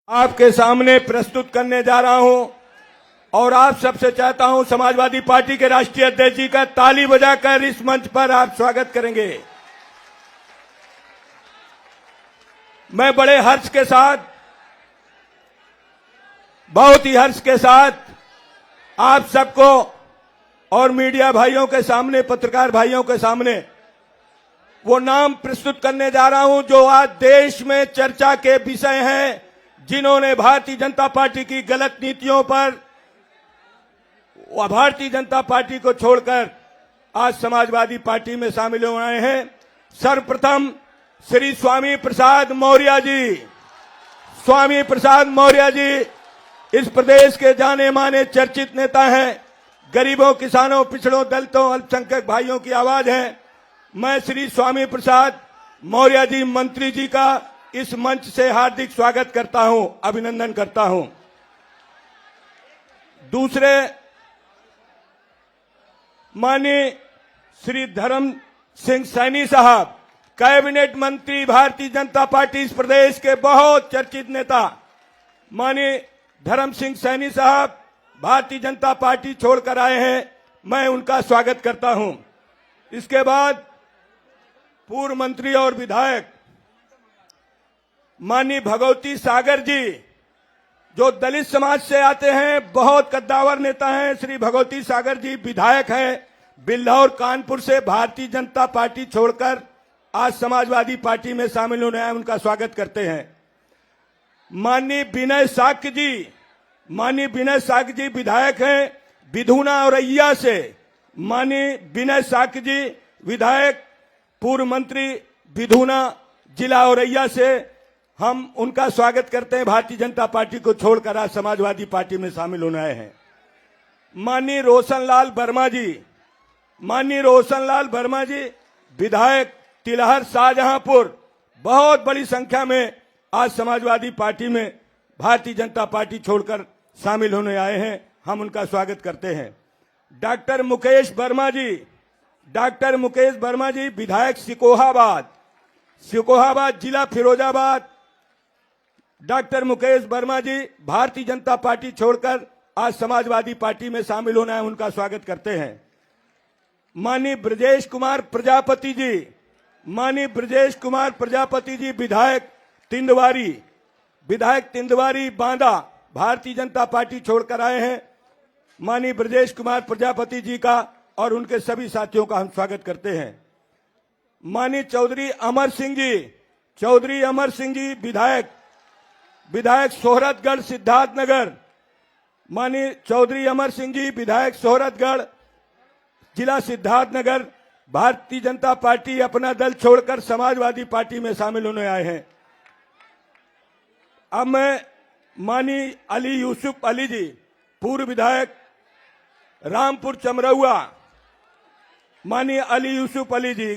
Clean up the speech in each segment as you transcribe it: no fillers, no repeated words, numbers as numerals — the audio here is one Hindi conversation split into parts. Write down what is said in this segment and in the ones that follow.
आपके सामने प्रस्तुत करने जा रहा हूं और आप सबसे चाहता हूं समाजवादी पार्टी के राष्ट्रीय अध्यक्ष जी का ताली बजाकर इस मंच पर आप स्वागत करेंगे। मैं बड़े हर्ष के साथ, बहुत ही हर्ष के साथ आप सबको और मीडिया भाइयों के सामने, पत्रकार भाइयों के सामने वो नाम प्रस्तुत करने जा रहा हूं जो आज देश में चर्चा के विषय हैं, जिन्होंने भारतीय जनता पार्टी की गलत नीतियों पर भारतीय जनता पार्टी को छोड़कर आज समाजवादी पार्टी में शामिल हो रहे हैं। सर्वप्रथम श्री स्वामी प्रसाद मौर्य जी। स्वामी प्रसाद मौर्य जी इस प्रदेश के जाने माने चर्चित नेता हैं। गरीबों, किसानों, पिछड़ों, दलितों, अल्पसंख्यक भाइयों की आवाज है। मैं श्री स्वामी प्रसाद मौर्य जी मंत्री जी का इस मंच से हार्दिक स्वागत करता हूं, अभिनंदन करता हूं। दूसरे माननीय श्री धर्म सिंह सैनी साहब, कैबिनेट मंत्री, भारतीय जनता पार्टी इस प्रदेश के बहुत चर्चित नेता माननीय धर्म सिंह सैनी साहब भारतीय जनता पार्टी छोड़कर आए हैं, मैं उनका स्वागत करता हूं। इसके बाद पूर्व मंत्री और विधायक माननीय भगवती सागर जी, जो दलित समाज से आते हैं, बहुत कद्दावर नेता हैं। श्री भगवती सागर जी विधायक हैं बिल्हौर कानपुर से, भारतीय जनता पार्टी छोड़कर आज समाजवादी पार्टी में शामिल होने आए, उनका स्वागत करते हैं। माननीय विनय साक्य जी, माननीय विनय साक्य जी विधायक हैं विधुना औरैया से। माननीय विनय साक्य जी विधायक, पूर्व मंत्री, विधुना जिला औरैया से, हम उनका स्वागत करते हैं। भारतीय जनता पार्टी को छोड़कर आज समाजवादी पार्टी में शामिल होने आए हैं। माननीय रोशनलाल वर्मा जी, माननीय रोशनलाल वर्मा जी विधायक तिलहर शाहजहांपुर, बहुत बड़ी संख्या में आज समाजवादी पार्टी में भारतीय जनता पार्टी छोड़कर शामिल होने आए हैं, हम उनका स्वागत करते हैं। डॉक्टर मुकेश वर्मा जी, डॉक्टर मुकेश वर्मा जी विधायक सिकोहाबाद, सिकोहाबाद जिला फिरोजाबाद, डॉक्टर मुकेश वर्मा जी भारतीय जनता पार्टी छोड़कर आज समाजवादी पार्टी में शामिल होना है, उनका स्वागत करते हैं। माननीय ब्रजेश कुमार प्रजापति जी, माननीय ब्रजेश कुमार प्रजापति जी विधायक तिंदवारी, विधायक तिंदवारी बांदा, भारतीय जनता पार्टी छोड़कर आए हैं। माननीय ब्रजेश कुमार प्रजापति जी का और उनके सभी साथियों का हम स्वागत करते हैं। माननीय चौधरी अमर सिंह जी, चौधरी अमर सिंह जी विधायक, विधायक सोहरतगढ़ सिद्धार्थनगर, माननीय चौधरी अमर सिंह जी विधायक सोहरतगढ़ जिला सिद्धार्थनगर, भारतीय जनता पार्टी अपना दल छोड़कर समाजवादी पार्टी में शामिल होने आए हैं। अब मैं माननीय अली यूसुफ अली जी, पूर्व विधायक रामपुर चमरौआ, माननीय अली यूसुफ अली जी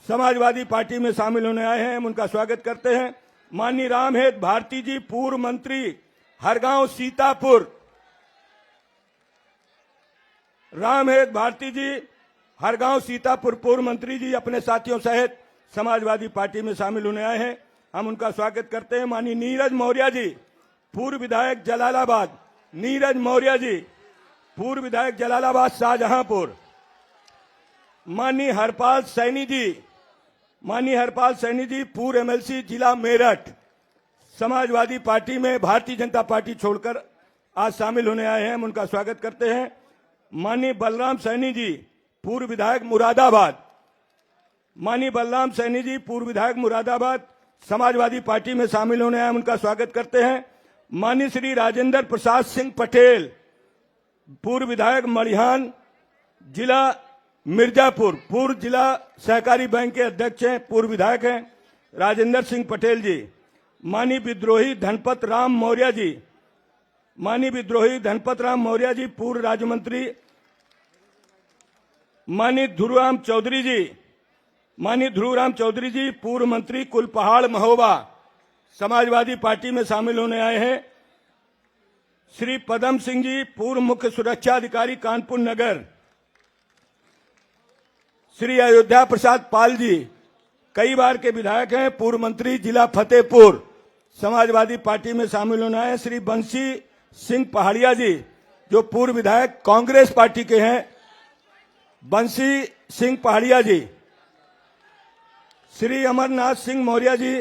समाजवादी पार्टी में शामिल होने आए हैं, हम उनका स्वागत करते हैं। माननीय रामहेत भारती जी, पूर्व मंत्री हरगांव सीतापुर, रामहेत भारती जी हरगांव सीतापुर पूर्व मंत्री जी अपने साथियों सहित समाजवादी पार्टी में शामिल होने आए हैं, हम उनका स्वागत करते हैं। माननीय नीरज मौर्य जी, पूर्व विधायक जलालाबाद, नीरज मौर्य जी पूर्व विधायक जलालाबाद शाहजहांपुर। माननीय हरपाल सैनी जी, माननीय हरपाल सैनी जी पूर्व एमएलसी जिला मेरठ, समाजवादी पार्टी में भारतीय जनता पार्टी छोड़कर आज शामिल होने आए हैं, हम उनका स्वागत करते हैं। माननीय बलराम सैनी जी, पूर्व विधायक मुरादाबाद, माननीय बलराम सैनी जी पूर्व विधायक मुरादाबाद समाजवादी पार्टी में शामिल होने आए, हम उनका स्वागत करते हैं। माननीय श्री राजेंद्र प्रसाद सिंह पटेल, पूर्व विधायक मड़िहान जिला मिर्जापुर, पूर्व जिला सहकारी बैंक के अध्यक्ष हैं, पूर्व विधायक हैं राजेंद्र सिंह पटेल जी। माननीय विद्रोही धनपत राम मौर्य जी, माननीय विद्रोही धनपत राम मौर्य जी पूर्व राज्य मंत्री। माननीय ध्रुवराम चौधरी जी, माननीय ध्रुवराम चौधरी जी पूर्व मंत्री कुलपहाड़ महोबा समाजवादी पार्टी में शामिल होने आए हैं। श्री पदम सिंह जी पूर्व मुख्य सुरक्षा अधिकारी कानपुर नगर। श्री अयोध्या प्रसाद पाल जी कई बार के विधायक हैं, पूर्व मंत्री जिला फतेहपुर, समाजवादी पार्टी में शामिल होना है श्री बंसी सिंह पहाड़िया जी, जो पूर्व विधायक कांग्रेस पार्टी के हैं। बंसी सिंह पहाड़िया जी। श्री अमरनाथ सिंह मौर्य जी।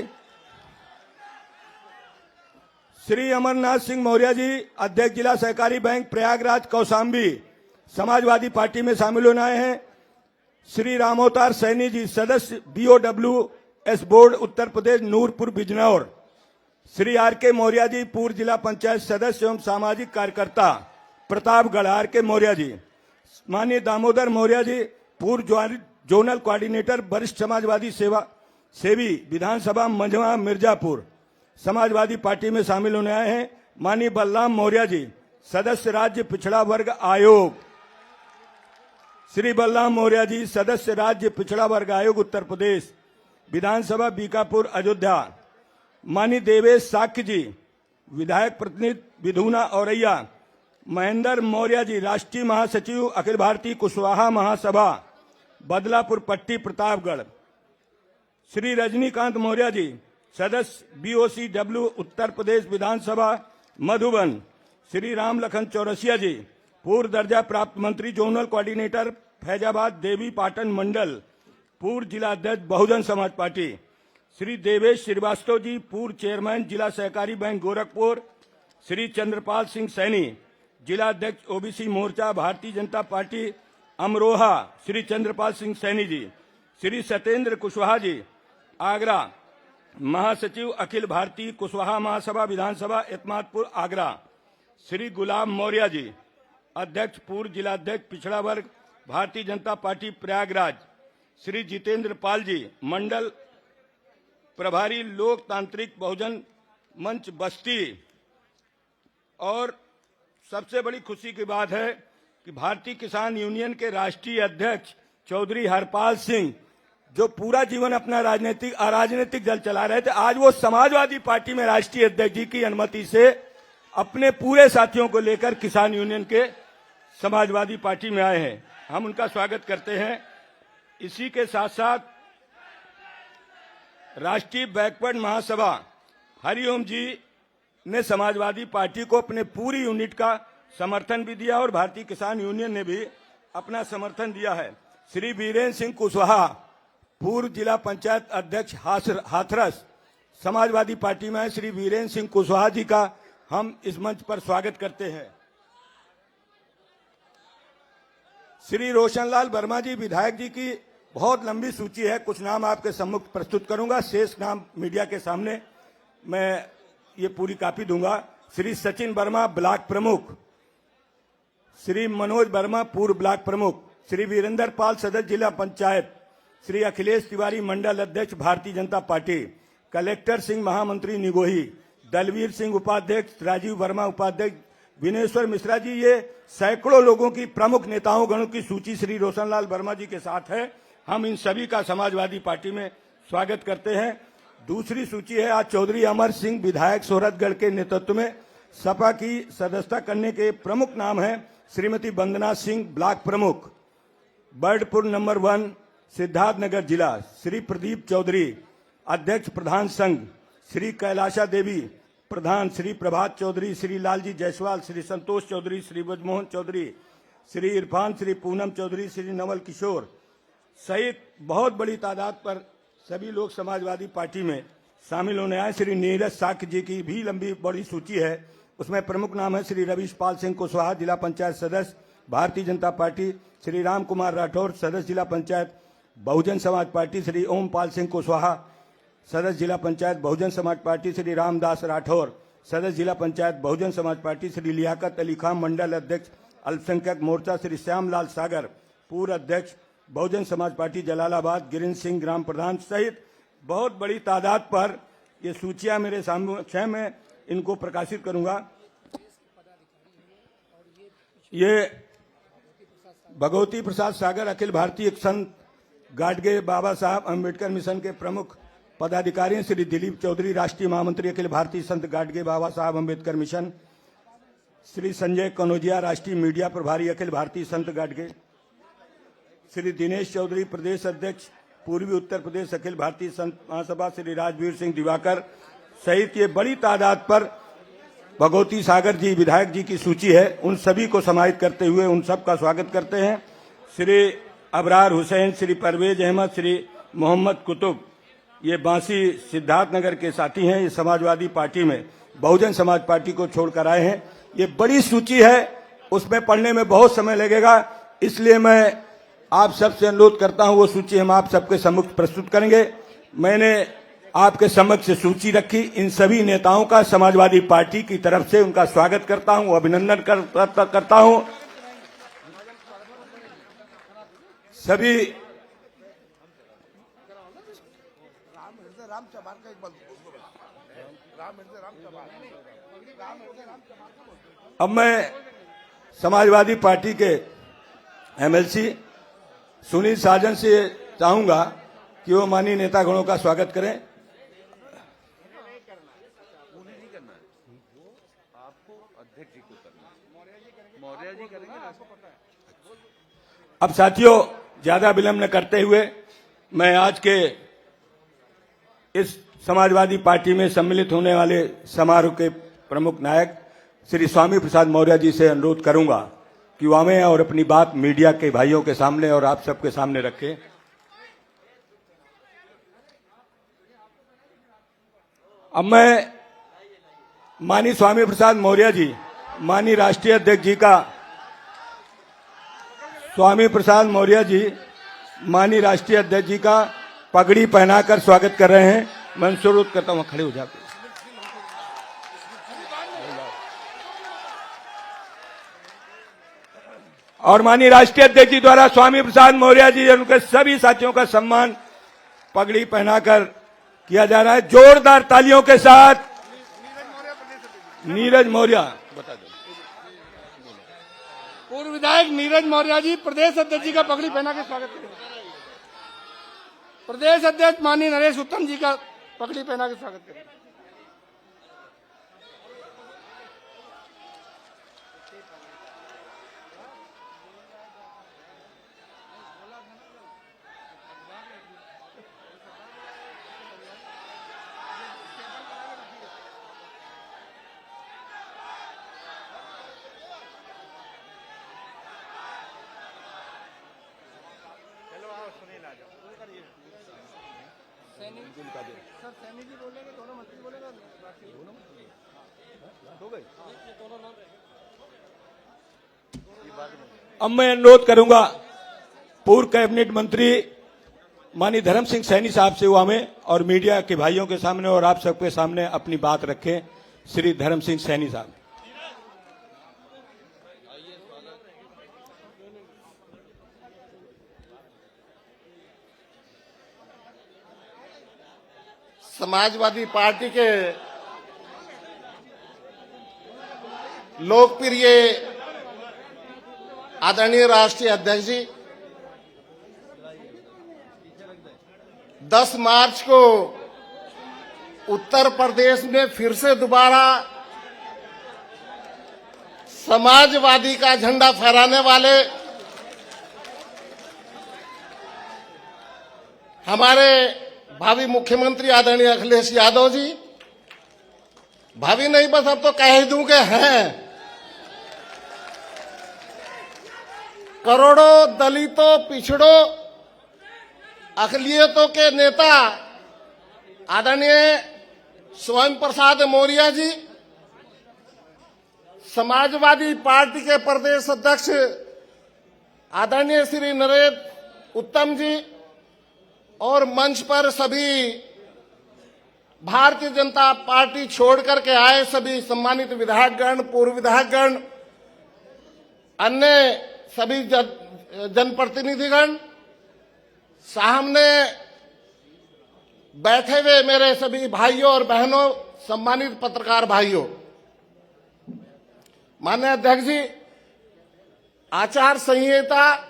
श्री अमरनाथ सिंह मौर्य जी, अध्यक्ष जिला सहकारी बैंक प्रयागराज कौशाम्बी, समाजवादी पार्टी में शामिल होना है। श्री रामोतार सैनी जी, सदस्य BOWS board Uttar Pradesh Nurpur Bijnor. Shri RK Maurya ji, पूर्व जिला पंचायत सदस्य एवं सामाजिक कार्यकर्ता प्रतापगढ़। RK मौर्य जी। माननीय दामोदर मौर्य जी, पूर्व जोनल कोऑर्डिनेटर वरिष्ठ समाजवादी सेवी विधानसभा मंझवा मिर्जापुर, समाजवादी पार्टी में शामिल होने आए हैं। माननीय बलराम मौर्य जी, सदस्य राज्य पिछड़ा वर्ग आयोग। श्री बलराम मौर्य जी, सदस्य राज्य पिछड़ा वर्ग आयोग उत्तर प्रदेश, विधानसभा बीकापुर अयोध्या। माननीय देवेश साक्य जी, विधायक प्रतिनिधि विधुना औरैया। महेंद्र मौर्य जी, राष्ट्रीय महासचिव अखिल भारतीय कुशवाहा महासभा बदलापुर पट्टी प्रतापगढ़। श्री रजनीकांत मौर्य जी, सदस्य BOCW उत्तर प्रदेश विधानसभा मधुबन। श्री राम लखन चौरसिया जी, पूर्व दर्जा प्राप्त मंत्री जोनल कोऑर्डिनेटर फैजाबाद देवी पाटन मंडल, पूर्व जिला अध्यक्ष बहुजन समाज पार्टी। श्री देवेश श्रीवास्तव जी, पूर्व चेयरमैन जिला सहकारी बैंक गोरखपुर। श्री चंद्रपाल सिंह सैनी, जिला अध्यक्ष OBC मोर्चा भारतीय जनता पार्टी अमरोहा, श्री चंद्रपाल सिंह सैनी जी। श्री सत्येंद्र कुशवाहा जी, आगरा, महासचिव अखिल भारतीय कुशवाहा महासभा विधानसभा एतमादपुर आगरा। श्री गुलाम मौर्य जी, अध्यक्ष पूर्व जिलाध्यक्ष पिछड़ा वर्ग भारतीय जनता पार्टी प्रयागराज। श्री जितेंद्र पाल जी, मंडल प्रभारी लोकतांत्रिक बहुजन मंच बस्ती। और सबसे बड़ी खुशी की बात है कि भारतीय किसान यूनियन के राष्ट्रीय अध्यक्ष चौधरी हरपाल सिंह, जो पूरा जीवन अपना अराजनीतिक दल चला रहे थे, आज वो समाजवादी पार्टी में राष्ट्रीय अध्यक्ष जी की अनुमति से अपने पूरे साथियों को लेकर किसान यूनियन के समाजवादी पार्टी में आए हैं। हम उनका स्वागत करते हैं। इसी के साथ साथ राष्ट्रीय बैकवर्ड महासभा हरिओम जी ने समाजवादी पार्टी को अपने पूरी यूनिट का समर्थन भी दिया और भारतीय किसान यूनियन ने भी अपना समर्थन दिया है। श्री वीरेंद्र सिंह कुशवाहा, पूर्व जिला पंचायत अध्यक्ष हाथरस, समाजवादी पार्टी में है। श्री वीरेंद्र सिंह कुशवाहा जी का हम इस मंच पर स्वागत करते हैं। श्री रोशनलाल वर्मा जी, विधायक जी की बहुत लंबी सूची है, कुछ नाम आपके सम्मुख प्रस्तुत करूंगा, शेष नाम मीडिया के सामने मैं ये पूरी कॉपी दूंगा। श्री सचिन वर्मा, ब्लॉक प्रमुख। श्री मनोज वर्मा, पूर्व ब्लॉक प्रमुख। श्री वीरेंद्र पाल, सदस्य जिला पंचायत। श्री अखिलेश तिवारी, मंडल अध्यक्ष भारतीय जनता पार्टी। कलेक्टर सिंह, महामंत्री निगोही। दलवीर सिंह उपाध्यक्ष। राजीव वर्मा उपाध्यक्ष। विनेश्वर मिश्रा जी, ये सैकड़ों लोगों की प्रमुख नेताओं गणों की सूची श्री रोशनलाल वर्मा जी के साथ है। हम इन सभी का समाजवादी पार्टी में स्वागत करते हैं। दूसरी सूची है आज चौधरी अमर सिंह, विधायक सोहरतगढ़ के नेतृत्व में सपा की सदस्यता करने के प्रमुख नाम है। श्रीमती वंदना सिंह, ब्लॉक प्रमुख, बर्डपुर नंबर 1, सिद्धार्थनगर जिला। श्री प्रदीप चौधरी, अध्यक्ष प्रधान संघ। श्री कैलाशा देवी, प्रधान। श्री प्रभात चौधरी, श्री लालजी जायसवाल, श्री संतोष चौधरी, श्री ब्रजमोहन चौधरी, श्री इरफान, श्री पूनम चौधरी, श्री नवल किशोर सहित बहुत बड़ी तादाद पर सभी लोग समाजवादी पार्टी में शामिल होने आए। श्री नीरज साक्य जी की भी लंबी बड़ी सूची है, उसमें प्रमुख नाम है श्री रवीश पाल सिंह कुशवाहा, जिला पंचायत सदस्य भारतीय जनता पार्टी। श्री राम कुमार राठौर, सदस्य जिला पंचायत बहुजन समाज पार्टी। श्री ओम पाल सिंह कुशवाहा, सदस्य जिला पंचायत बहुजन समाज पार्टी। श्री रामदास राठौर, सदस्य जिला पंचायत बहुजन समाज पार्टी। श्री लियाकत अली खान, मंडल अध्यक्ष अल्पसंख्यक मोर्चा। श्री श्यामलाल सागर, पूर्व अध्यक्ष बहुजन समाज पार्टी जलालाबाद। गिरीन्द्र सिंह, ग्राम प्रधान सहित बहुत बड़ी तादाद पर ये सूचियां मेरे सामने, मैं इनको प्रकाशित करूंगा। ये भगवती प्रसाद सागर, अखिल भारतीय संत गाडगे बाबा साहब अम्बेडकर मिशन के प्रमुख पदाधिकारी हैं। श्री दिलीप चौधरी, राष्ट्रीय महामंत्री अखिल भारतीय संत गाडगे बाबा साहब अम्बेडकर मिशन। श्री संजय कनौजिया, राष्ट्रीय मीडिया प्रभारी अखिल भारतीय संत गाडगे। श्री दिनेश चौधरी, प्रदेश अध्यक्ष पूर्वी उत्तर प्रदेश अखिल भारतीय संत महासभा। श्री राजवीर सिंह दिवाकर, सहित ये बड़ी तादाद पर भगवती सागर जी विधायक जी की सूची है, उन सभी को समाहित करते हुए उन सब का स्वागत करते हैं। श्री अबरार हुसैन, श्री परवेज अहमद, श्री मोहम्मद कुतुब, ये बांसी सिद्धार्थनगर के साथी हैं। ये समाजवादी पार्टी में बहुजन समाज पार्टी को छोड़कर आए हैं। ये बड़ी सूची है, उसमें पढ़ने में बहुत समय लगेगा, इसलिए मैं आप सबसे अनुरोध करता हूं वो सूची हम आप सबके सम्मुख प्रस्तुत करेंगे। मैंने आपके समक्ष सूची रखी। इन सभी नेताओं का समाजवादी पार्टी की तरफ से उनका स्वागत करता हूं, अभिनंदन करता हूं। सभी अब मैं समाजवादी पार्टी के एमएलसी सुनील साजन से चाहूंगा कि वो माननीय नेतागणों का स्वागत करें। अब साथियों, ज्यादा विलंब न करते हुए मैं आज के इस समाजवादी पार्टी में सम्मिलित होने वाले समारोह के प्रमुख नायक श्री स्वामी प्रसाद मौर्य जी से अनुरोध करूंगा कि वो हमें और अपनी बात मीडिया के भाइयों के सामने और आप सबके सामने रखें। अब मैं माननीय स्वामी प्रसाद मौर्य जी, माननीय राष्ट्रीय अध्यक्ष जी का, स्वामी प्रसाद मौर्य जी माननीय राष्ट्रीय अध्यक्ष जी का पगड़ी पहनाकर स्वागत कर रहे हैं। मैं उनसे अनुरोध करता हूं खड़े हो जाकर। और माननीय राष्ट्रीय अध्यक्ष जी द्वारा स्वामी प्रसाद मौर्य जी उनके सभी साथियों का सम्मान पगड़ी पहनाकर किया जा रहा है। जोरदार तालियों के साथ नीरज मौर्य, बता दो, पूर्व विधायक नीरज मौर्य जी प्रदेश अध्यक्ष जी का पगड़ी पहना के स्वागत करें। प्रदेश अध्यक्ष माननीय नरेश उत्तम जी का पगड़ी पहना के स्वागत करें। सर सैनी जी बोलेंगे, दोनों मंत्री बोलेगा, हो गई। अब मैं अनुरोध करूंगा पूर्व कैबिनेट मंत्री माननीय धर्म सिंह सैनी साहब से वो हमें और मीडिया के भाइयों के सामने और आप सबके सामने अपनी बात रखें। श्री धर्म सिंह सैनी साहब। समाजवादी पार्टी के लोकप्रिय आदरणीय राष्ट्रीय अध्यक्ष जी 10 मार्च को उत्तर प्रदेश में फिर से दोबारा समाजवादी का झंडा फहराने वाले हमारे भावी मुख्यमंत्री आदरणीय अखिलेश यादव जी, भावी नहीं बस अब तो कह ही दूं कि हैं, करोड़ों दलितों, पिछड़ों, अकलियतों के नेता आदरणीय स्वामी प्रसाद मौर्य जी, समाजवादी पार्टी के प्रदेश अध्यक्ष आदरणीय श्री नरेश उत्तम जी और मंच पर सभी भारतीय जनता पार्टी छोड़ करके आए सभी सम्मानित विधायकगण, पूर्व विधायकगण, अन्य सभी जनप्रतिनिधिगण, सामने बैठे हुए मेरे सभी भाइयों और बहनों, सम्मानित पत्रकार भाइयों, माननीय अध्यक्ष जी, आचार संहिता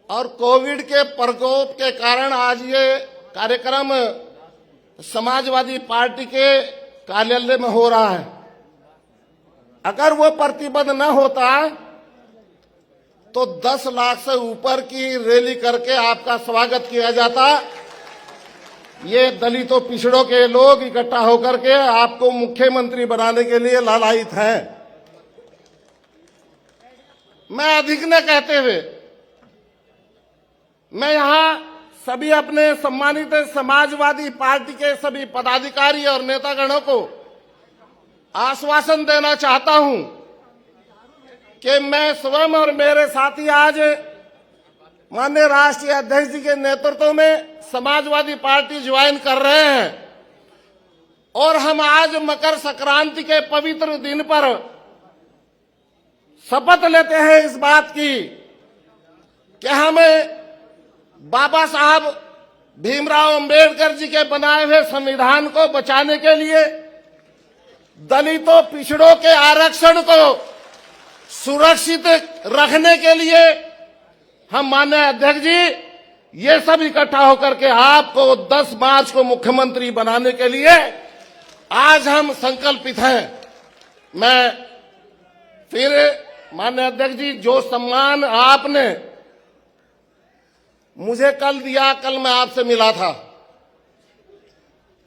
और कोविड के प्रकोप के कारण आज ये कार्यक्रम समाजवादी पार्टी के कार्यालय में हो रहा है। अगर वो प्रतिबंध न होता तो 10 लाख से ऊपर की रैली करके आपका स्वागत किया जाता ये दलितों पिछड़ों के लोग इकट्ठा होकर के आपको मुख्यमंत्री बनाने के लिए लालायित हैं। मैं अधिक न कहते हुए मैं यहां सभी अपने सम्मानित समाजवादी पार्टी के सभी पदाधिकारी और नेतागणों को आश्वासन देना चाहता हूं कि मैं स्वयं और मेरे साथी आज माननीय राष्ट्रीय अध्यक्ष जी के नेतृत्व में समाजवादी पार्टी ज्वाइन कर रहे हैं और हम आज मकर संक्रांति के पवित्र दिन पर शपथ लेते हैं इस बात की कि हमें बाबा साहब भीमराव अंबेडकर जी के बनाए हुए संविधान को बचाने के लिए, दलितों पिछड़ों के आरक्षण को सुरक्षित रखने के लिए हम माननीय अध्यक्ष जी ये सब इकट्ठा होकर के आपको 10 मार्च को मुख्यमंत्री बनाने के लिए आज हम संकल्पित हैं। मैं फिर माननीय अध्यक्ष जी, जो सम्मान आपने मुझे कल दिया, कल मैं आपसे मिला था,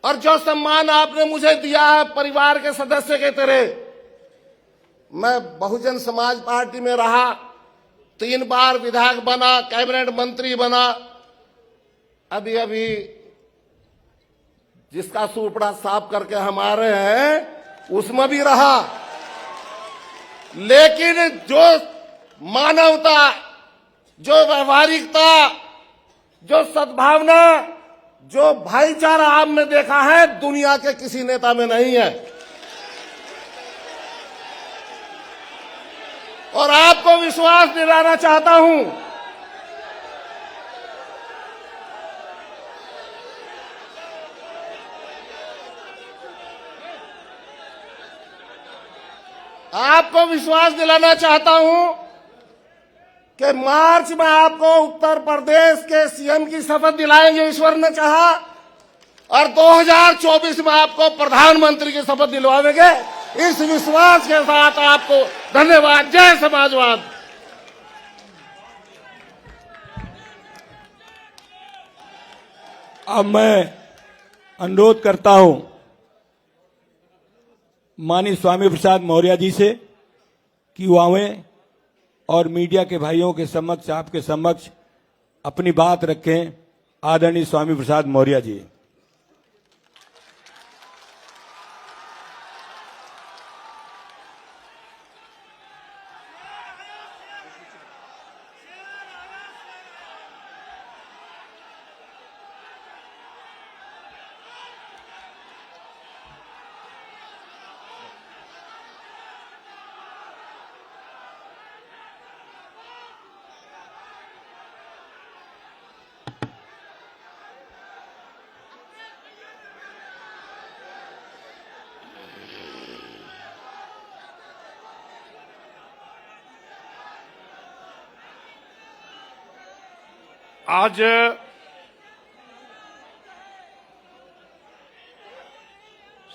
और जो सम्मान आपने मुझे दिया है परिवार के सदस्य के तरह, मैं बहुजन समाज पार्टी में रहा, 3 बार विधायक बना, कैबिनेट मंत्री बना, अभी अभी जिसका सूपड़ा साफ करके हम आ रहे हैं उसमें भी रहा। लेकिन जो मानवता, जो व्यवहारिकता, जो सद्भावना, जो भाईचारा आपने देखा है दुनिया के किसी नेता में नहीं है। और आपको विश्वास दिलाना चाहता हूं कि मार्च में आपको उत्तर प्रदेश के सीएम की शपथ दिलाएंगे, ईश्वर ने चाहा, और 2024 में आपको प्रधानमंत्री की शपथ दिलवाएंगे। इस विश्वास के साथ आपको धन्यवाद। जय समाजवाद। अब मैं अनुरोध करता हूं माननीय स्वामी प्रसाद मौर्य जी से कि वो आवें और मीडिया के भाइयों के समक्ष, आपके समक्ष अपनी बात रखें। आदरणीय स्वामी प्रसाद मौर्य जी। आज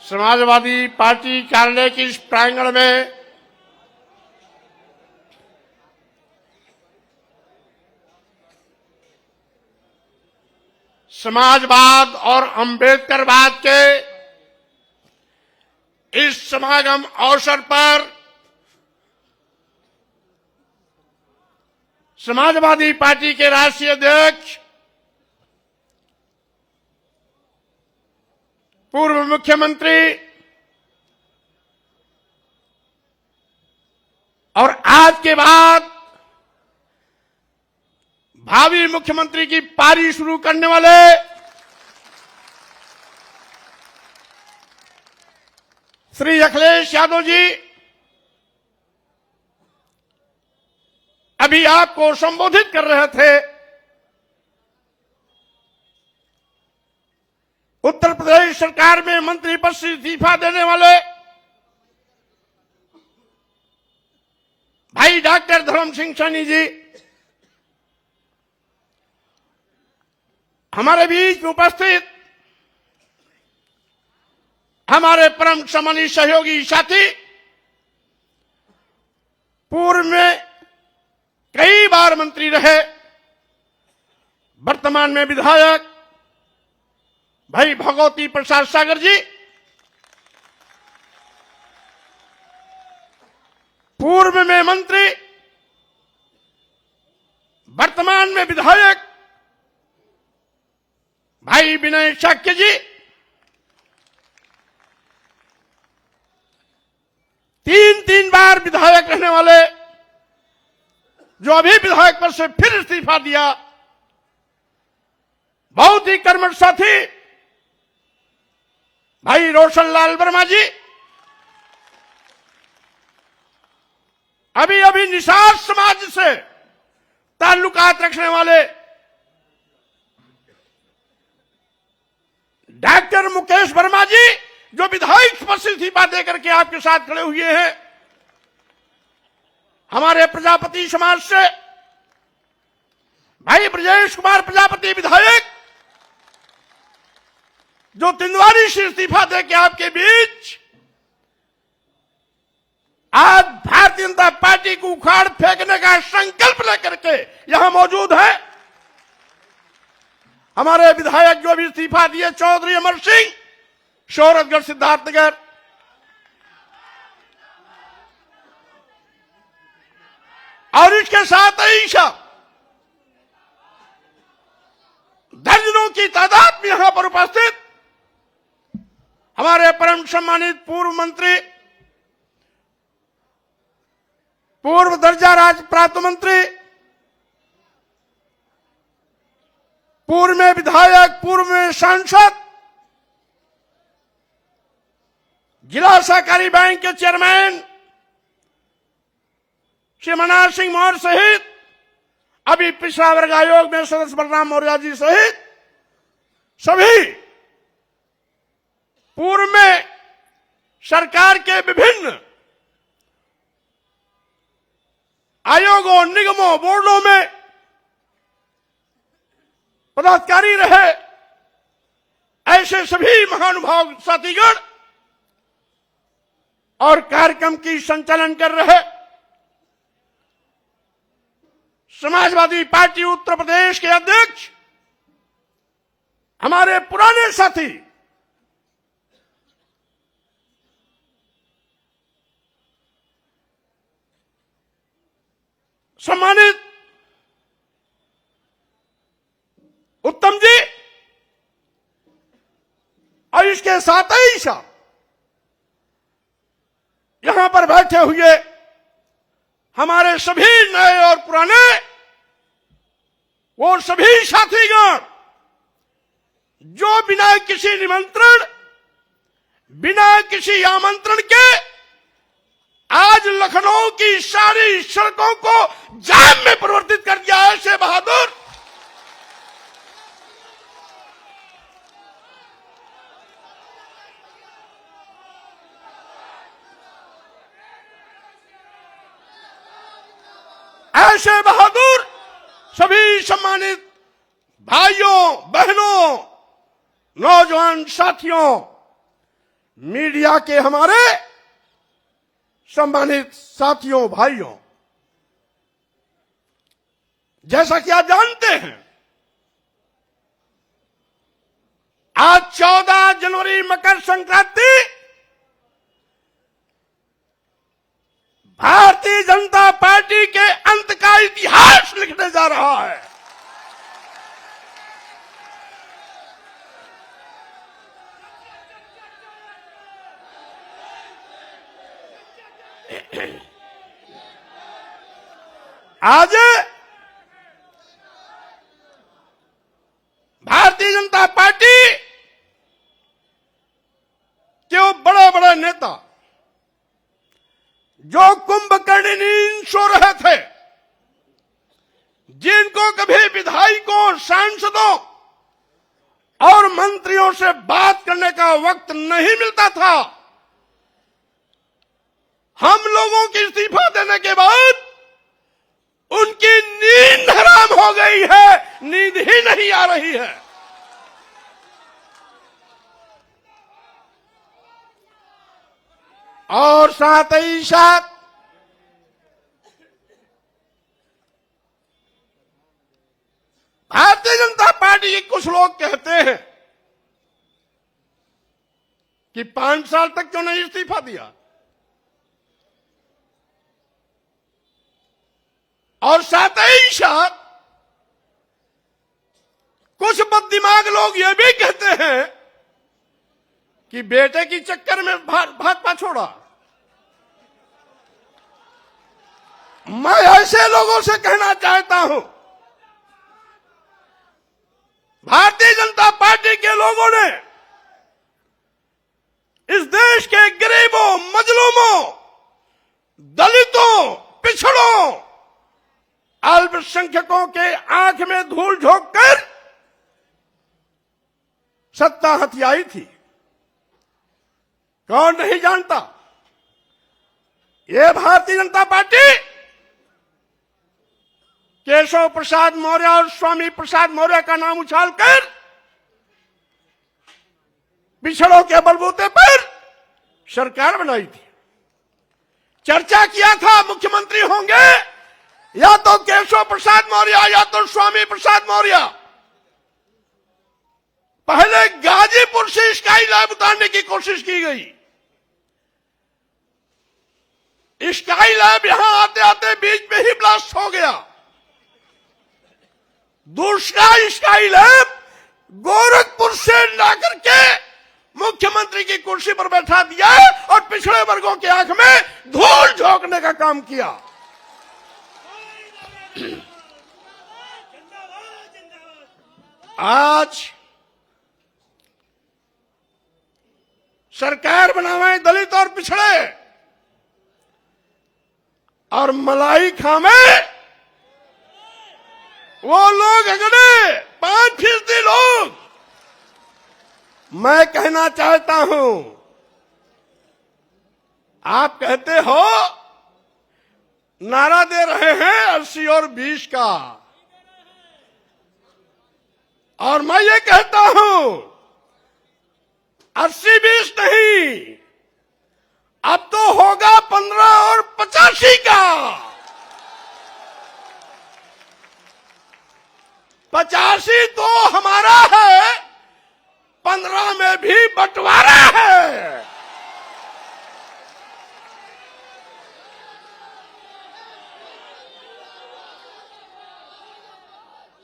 समाजवादी पार्टी कार्यालय के इस प्रांगण में समाजवाद और अंबेडकरवाद के इस समागम अवसर पर समाजवादी पार्टी के राष्ट्रीय अध्यक्ष, पूर्व मुख्यमंत्री और आज के बाद भावी मुख्यमंत्री की पारी शुरू करने वाले श्री अखिलेश यादव जी अभी आपको संबोधित कर रहे थे। उत्तर प्रदेश सरकार में मंत्री पद से इस्तीफा देने वाले भाई डॉक्टर धर्म सिंह सैनी जी हमारे बीच उपस्थित हमारे परम सम्मानित सहयोगी साथी, पूर्व में कई बार मंत्री रहे, वर्तमान में विधायक भाई भगवती प्रसाद सागर जी, पूर्व में मंत्री, वर्तमान में विधायक भाई विनय शाक्य जी, तीन बार विधायक रहने वाले जो अभी विधायक पद से फिर इस्तीफा दिया, बहुत ही कर्मठ साथी भाई रोशन लाल वर्मा जी, अभी अभी निषाद समाज से ताल्लुकात रखने वाले डॉक्टर मुकेश वर्मा जी, जो विधायक पद से इस्तीफा देकर के आपके साथ खड़े हुए हैं, हमारे प्रजापति समाज से भाई ब्रजेश कुमार प्रजापति विधायक, जो तिंदवारी से इस्तीफा देकर आपके बीच आज भारतीय जनता पार्टी को उखाड़ फेंकने का संकल्प लेकर के यहां मौजूद है, हमारे विधायक जो भी इस्तीफा दिए चौधरी अमर सिंह, शोहरतगढ़ सिद्धार्थनगर, और इसके साथ ही दर्जनों की तादाद में यहां पर उपस्थित हमारे परम सम्मानित पूर्व मंत्री, पूर्व दर्जा राज्य प्राप्त मंत्री, पूर्व में विधायक, पूर्व में सांसद, जिला सहकारी बैंक के चेयरमैन श्री मनोहर सिंह मौर्य सहित अभी पिछड़ा वर्ग आयोग में सदस्य बलराम मौर्य जी सहित सभी पूर्व में सरकार के विभिन्न आयोगों, निगमों, बोर्डों में पदाधिकारी रहे, ऐसे सभी महानुभाव साथीगण और कार्यक्रम की संचालन कर रहे समाजवादी पार्टी उत्तर प्रदेश के अध्यक्ष हमारे पुराने साथी सम्मानित उत्तम जी, और इसके साथ ही यहां पर बैठे हुए हमारे सभी नए और पुराने वो सभी साथीगण जो बिना किसी निमंत्रण, बिना किसी आमंत्रण के आज लखनऊ की सारी सड़कों को जाम में परिवर्तित कर दिया है। ऐसे बहादुर ऐसे बहादुर सभी सम्मानित भाइयों, बहनों, नौजवान साथियों, मीडिया के हमारे सम्मानित साथियों, भाइयों, जैसा कि आप जानते हैं आज 14 जनवरी मकर संक्रांति भारतीय जनता पार्टी के अंत का इतिहास लिखने जा रहा है। आज भारतीय जनता पार्टी के वो बड़े बड़े नेता जो कुंभकर्ण नींद सो रहे थे, जिनको कभी विधायकों, सांसदों और मंत्रियों से बात करने का वक्त नहीं मिलता था, हम लोगों के इस्तीफा देने के बाद उनकी नींद हराम हो गई है, नींद ही नहीं आ रही है। और साथ ही साथ भारतीय जनता पार्टी के कुछ लोग कहते हैं कि 5 साल तक क्यों नहीं इस्तीफा दिया। और साथ ही साथ कुछ बददिमाग लोग ये भी कहते हैं कि बेटे की चक्कर में भाजपा छोड़ा। मैं ऐसे लोगों से कहना चाहता हूं, भारतीय जनता पार्टी के लोगों ने इस देश के गरीबों, मजलूमों, दलितों, पिछड़ों, अल्पसंख्यकों के आंख में धूल झोंक कर सत्ता हथियाई थी। कौन नहीं जानता, ये भारतीय जनता पार्टी केशव प्रसाद मौर्य और स्वामी प्रसाद मौर्य का नाम उछालकर पिछड़ों के बलबूते पर सरकार बनाई थी। चर्चा किया था मुख्यमंत्री होंगे या तो केशव प्रसाद मौर्य या तो स्वामी प्रसाद मौर्य। पहले गाजीपुर से स्काई लैब उतारने की कोशिश की गई। स्काई लैब यहां आते आते बीच में ही ब्लास्ट हो गया। दूसरा स्काई लैब गोरखपुर से लाकर के मुख्यमंत्री की कुर्सी पर बैठा दिया और पिछड़े वर्गों की आंख में धूल झोंकने का काम किया। आज सरकार बनावे दलित और पिछड़े और मलाई खामे वो लोग अगड़े 5% लोग। मैं कहना चाहता हूं, आप कहते हो नारा दे रहे हैं 80 और 20 का, और मैं ये कहता हूं 80-20 नहीं, अब तो होगा 15 और 85 का। 85 तो हमारा है, 15 में भी बंटवारा है।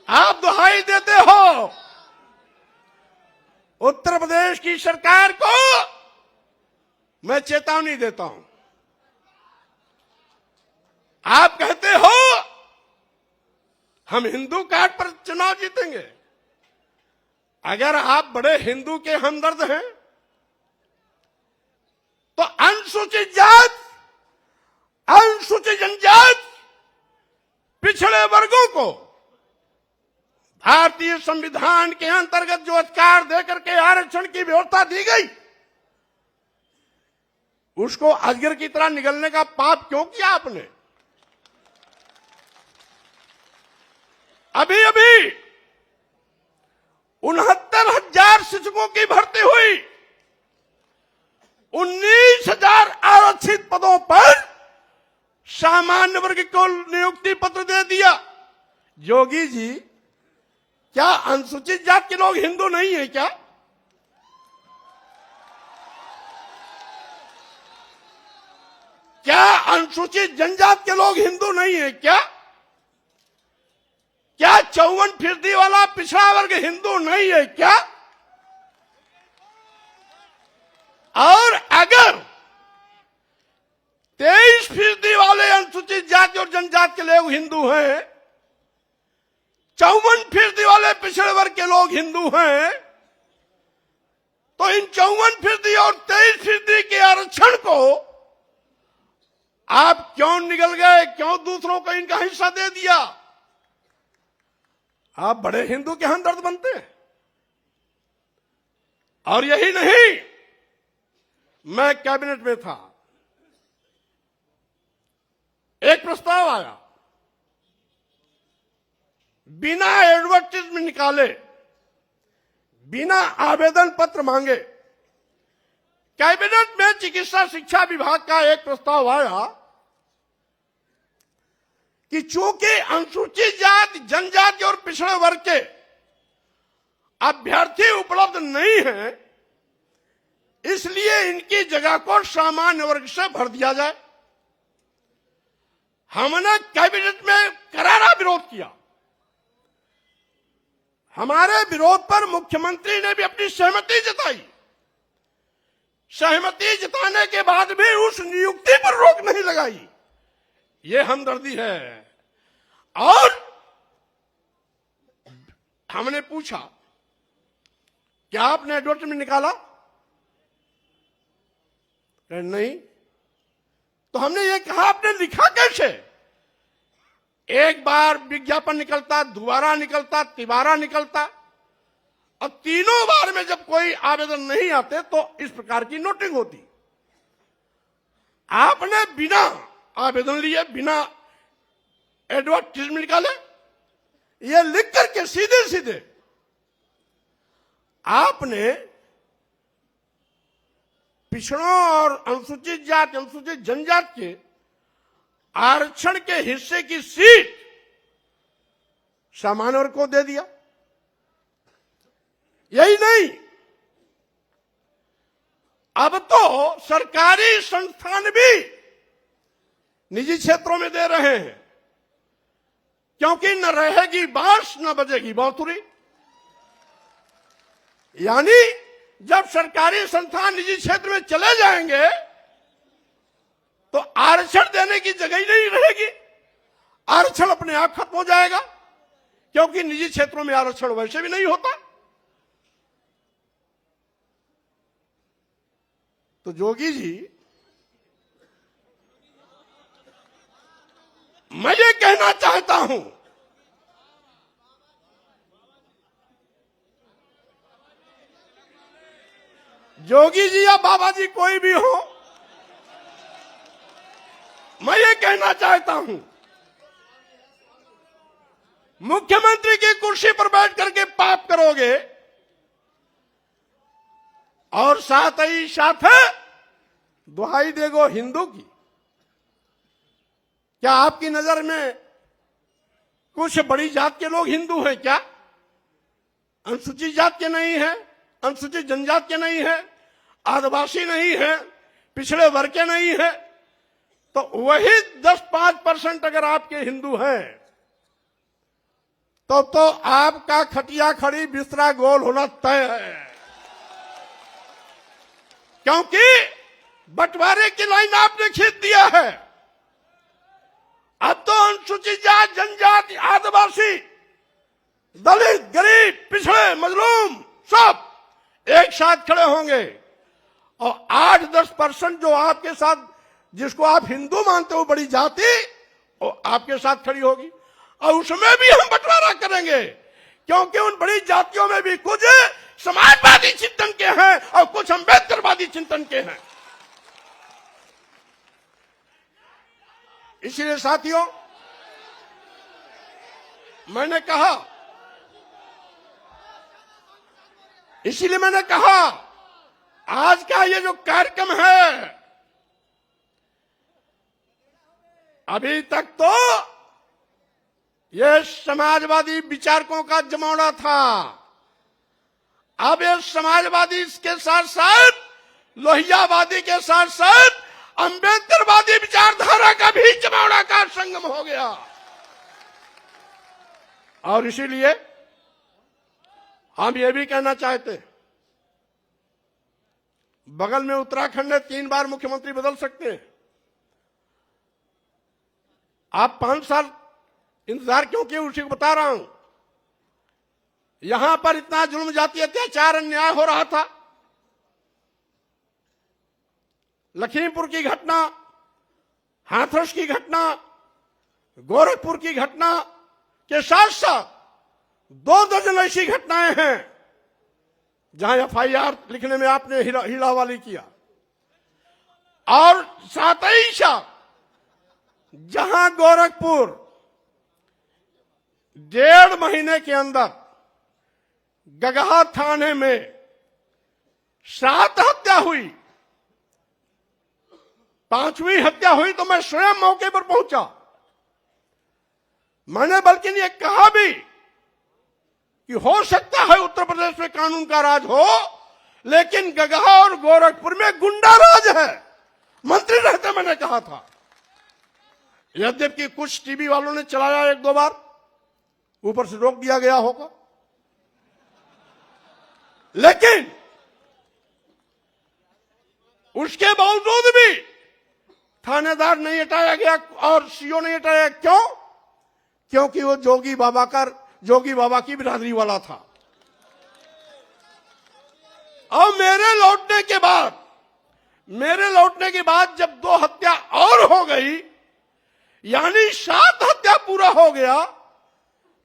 आप दुहाई देते हो उत्तर प्रदेश की सरकार को, मैं चेतावनी देता हूं। आप कहते हो हम हिंदू कार्ड पर चुनाव जीतेंगे। अगर आप बड़े हिंदू के हमदर्द हैं तो अनुसूचित जात, अनुसूचित जनजाति, पिछड़े वर्गों को भारतीय संविधान के अंतर्गत जो अधिकार देकर के आरक्षण की व्यवस्था दी गई, उसको अजगर की तरह निगलने का पाप क्यों किया आपने? अभी अभी 69,000 शिक्षकों की भर्ती हुई, 19,000 आरक्षित पदों पर सामान्य वर्ग को नियुक्ति पत्र दे दिया। योगी जी, क्या अनुसूचित जाति के लोग हिंदू नहीं है क्या? क्या अनुसूचित जनजाति के लोग हिंदू नहीं है क्या? क्या 54% वाला पिछड़ा वर्ग हिंदू नहीं है क्या? और अगर 23% वाले अनुसूचित जाति और जनजाति के लोग हिंदू हैं, 54% वाले पिछड़े वर्ग के लोग हिंदू हैं, तो इन 54% और 23% के आरक्षण को आप क्यों निगल गए? क्यों दूसरों को इनका हिस्सा दे दिया? आप बड़े हिंदू के हमदर्द बनते हैं। और यही नहीं, मैं कैबिनेट में था, एक प्रस्ताव आया, बिना एडवर्टाइजमेंट निकाले, बिना आवेदन पत्र मांगे कैबिनेट में चिकित्सा शिक्षा विभाग का एक प्रस्ताव आया कि चूंकि अनुसूचित जाति, जनजाति और पिछड़े वर्ग के अभ्यर्थी उपलब्ध नहीं है, इसलिए इनकी जगह को सामान्य वर्ग से भर दिया जाए। हमने कैबिनेट में करारा विरोध किया। हमारे विरोध पर मुख्यमंत्री ने भी अपनी सहमति जताई। सहमति जताने के बाद भी उस नियुक्ति पर रोक नहीं लगाई। ये हमदर्दी है। और हमने पूछा, क्या आपने एडवर्टाइजमेंट निकाला? नहीं। तो हमने ये कहा, आपने लिखा कैसे? एक बार विज्ञापन निकलता, दोबारा निकलता, तिबारा निकलता, और तीनों बार में जब कोई आवेदन नहीं आते तो इस प्रकार की नोटिंग होती। आपने बिना आवेदन लिए, बिना एडवर्टाइजमेंट निकाले, ये लिख करके सीधे सीधे आपने पिछड़ों और अनुसूचित जाति, अनुसूचित जनजाति के आरक्षण के हिस्से की सीट सामान्य वर्ग को दे दिया। यही नहीं, अब तो सरकारी संस्थान भी निजी क्षेत्रों में दे रहे हैं, क्योंकि न रहेगी बांस न बजेगी बांसुरी। यानी जब सरकारी संस्थान निजी क्षेत्र में चले जाएंगे तो आरक्षण देने की जगह ही नहीं रहेगी। आरक्षण अपने आप खत्म हो जाएगा, क्योंकि निजी क्षेत्रों में आरक्षण वैसे भी नहीं होता। तो जोगी जी, मैं ये कहना चाहता हूं, जोगी जी या बाबा जी कोई भी हो, मैं ये कहना चाहता हूं, मुख्यमंत्री की कुर्सी पर बैठ करके पाप करोगे और साथ ही साथ दुहाई देगो हिंदू की। क्या आपकी नजर में कुछ बड़ी जात के लोग हिंदू हैं क्या? अनुसूचित जात के नहीं है, अनुसूचित जनजाति के नहीं है, आदिवासी नहीं है, पिछड़े वर्ग के नहीं है। तो वही 10-5% अगर आपके हिंदू हैं तो आपका खटिया खड़ी बिस्तरा गोल होना तय है, क्योंकि बंटवारे की लाइन आपने खींच दिया है। अब तो अनुसूचित जाति, जनजाति, आदिवासी, दलित, गरीब, पिछड़े, मजलूम सब एक साथ खड़े होंगे और 8-10% जो आपके साथ, जिसको आप हिंदू मानते हो बड़ी जाति, वो आपके साथ खड़ी होगी और उसमें भी हम बंटवारा करेंगे, क्योंकि उन बड़ी जातियों में भी कुछ समाजवादी चिंतन के हैं और कुछ अम्बेडकरवादी चिंतन के हैं। इसलिए साथियों, मैंने कहा आज का ये जो कार्यक्रम है, अभी तक तो ये समाजवादी विचारकों का जमावड़ा था। अब ये समाजवादी के साथ साथ, लोहियावादी के साथ साथ अम्बेडकरवादी विचारधारा का भी जमावड़ा का संगम हो गया। और इसीलिए हम ये भी कहना चाहते, बगल में उत्तराखंड है, 3 बार मुख्यमंत्री बदल सकते हैं। आप 5 साल इंतजार क्यों किए, उसी को बता रहा हूं। यहां पर इतना जुल्म, जाति, अत्याचार, अन्याय हो रहा था। लखीमपुर की घटना, हाथरस की घटना, गोरखपुर की घटना के साथ साथ 2 दर्जन ऐसी घटनाएं हैं जहां एफआईआर लिखने में आपने हीलावाली किया, और साथ ही साथ जहां गोरखपुर 1.5 महीने के अंदर गगहा थाने में 7 हत्या हुई, 5वीं हत्या हुई तो मैं स्वयं मौके पर पहुंचा। मैंने बल्कि ये कहा भी कि हो सकता है उत्तर प्रदेश में कानून का राज हो, लेकिन गगहा और गोरखपुर में गुंडा राज है। मंत्री रहते मैंने कहा था। यद्यपि कुछ टीवी वालों ने चलाया एक दो बार, ऊपर से रोक दिया गया होगा, लेकिन उसके बावजूद भी थानेदार नहीं हटाया गया और सीओ नहीं हटाया। क्यों? क्योंकि वो जोगी बाबा की बिरादरी वाला था। और मेरे लौटने के बाद जब 2 हत्या और हो गई, यानी 7 हत्या पूरा हो गया,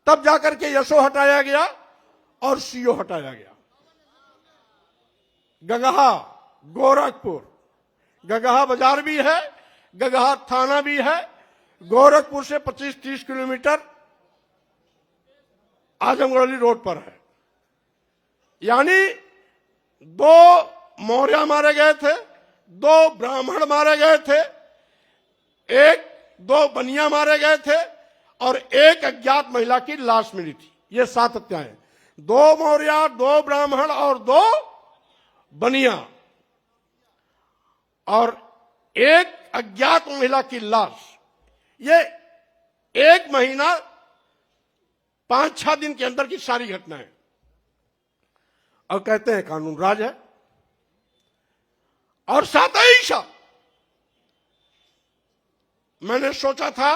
तब जाकर के यशो हटाया गया और सीओ हटाया गया। गगहा, गोरखपुर, गगहा बाजार भी है, गगहा थाना भी है, गोरखपुर से 25-30 किलोमीटर आजमगढ़ रोड पर है। यानी 2 मौर्य मारे गए थे, 2 ब्राह्मण मारे गए थे, 2 बनिया मारे गए थे और 1 अज्ञात महिला की लाश मिली थी। ये 7 हत्याएं, 2 मौर्य, 2 ब्राह्मण और 2 बनिया और 1 अज्ञात महिला की लाश। ये 1 महीना 5-6 दिन के अंदर की सारी घटनाएं। और कहते हैं कानून राज है। और साथ ही साथ मैंने सोचा था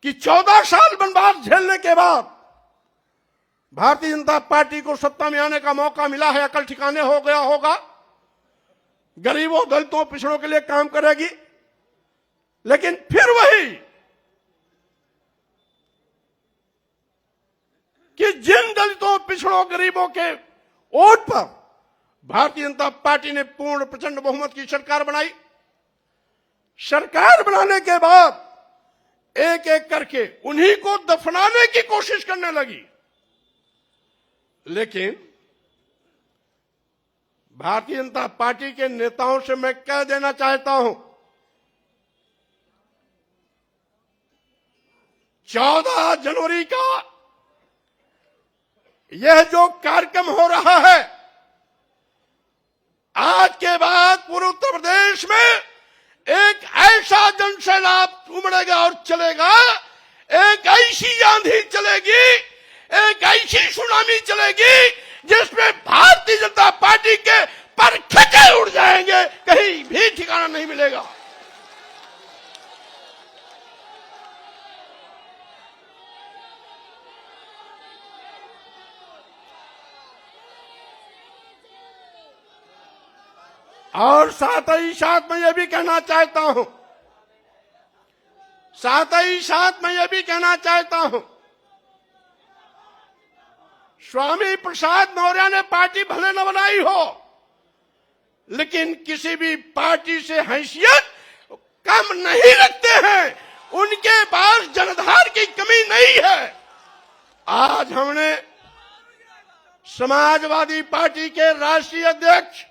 कि 14 साल वनवास झेलने के बाद भारतीय जनता पार्टी को सत्ता में आने का मौका मिला है, अकल ठिकाने हो गया होगा, गरीबों, दलितों, पिछड़ों के लिए काम करेगी। लेकिन फिर वही कि जिन दलितों, पिछड़ों, गरीबों के वोट पर भारतीय जनता पार्टी ने पूर्ण प्रचंड बहुमत की सरकार बनाई। सरकार बनाने के बाद एक एक करके उन्हीं को दफनाने की कोशिश करने लगी। लेकिन भारतीय जनता पार्टी के नेताओं से मैं कह देना चाहता हूं, 14 जनवरी का यह जो कार्यक्रम हो रहा है, आज के बाद पूरे उत्तर प्रदेश में एक ऐसा जनसैलाब उमड़ेगा और चलेगा, एक ऐसी आंधी चलेगी, एक ऐसी सुनामी चलेगी जिसमें भारतीय जनता पार्टी के पर खचे उड़ जाएंगे, कहीं भी ठिकाना नहीं मिलेगा। और साथ ही साथ मैं यह भी कहना चाहता हूं, स्वामी प्रसाद मौर्य ने पार्टी भले न बनाई हो, लेकिन किसी भी पार्टी से हैसियत कम नहीं रखते हैं। उनके पास जनधार की कमी नहीं है। आज हमने समाजवादी पार्टी के राष्ट्रीय अध्यक्ष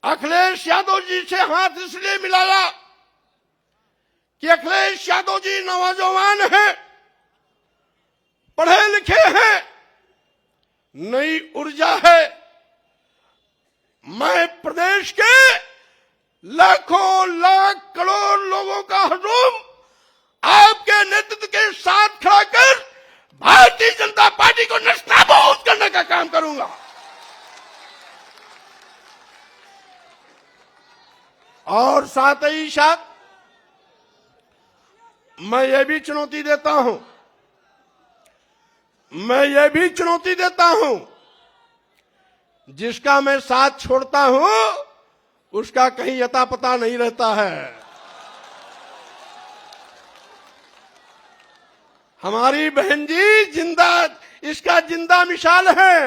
अखिलेश यादव जी से हाथ इसलिए मिलाया कि अखिलेश यादव जी नौजवान हैं, पढ़े लिखे हैं, नई ऊर्जा है। मैं प्रदेश के लाखों लाख करोड़ लोगों का हुजूम आपके नेतृत्व के साथ खड़ा कर भारतीय जनता पार्टी को नस्ताबूद करने का काम करूंगा। और साथ ही साथ मैं ये भी चुनौती देता हूं, जिसका मैं साथ छोड़ता हूं उसका कहीं अता पता नहीं रहता है। हमारी बहन जी इसका जिंदा मिसाल है।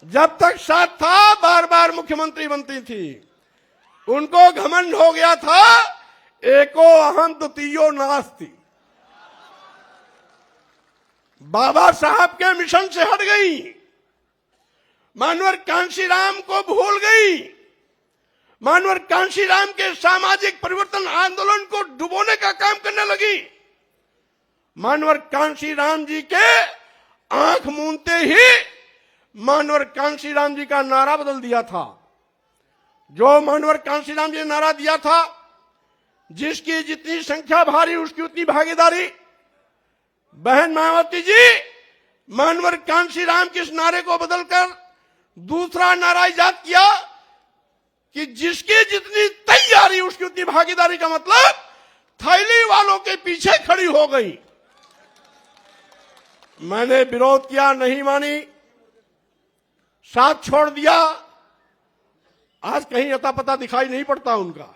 जब तक साथ था बार बार मुख्यमंत्री बनती थी। उनको घमंड हो गया था, एको अहम द्वितीयो नास्ति। बाबा साहब के मिशन से हट गई, मानवर कांशीराम को भूल गई, मानवर कांशीराम के सामाजिक परिवर्तन आंदोलन को डुबोने का काम करने लगी, मानवर कांशीराम जी के आंख मूंदते ही मानवर कांशीराम जी का नारा बदल दिया था। जो मानवर कांशीराम जी ने नारा दिया था, जिसकी जितनी संख्या भारी उसकी उतनी भागीदारी। बहन मायावती जी, मानवर कांशीराम के इस नारे को बदलकर दूसरा नारा इजाद किया कि जिसकी जितनी तैयारी उसकी उतनी भागीदारी का मतलब थैली वालों के पीछे खड़ी हो गई। मैंने विरोध किया, नहीं मानी, साथ छोड़ दिया। आज कहीं अता पता दिखाई नहीं पड़ता उनका।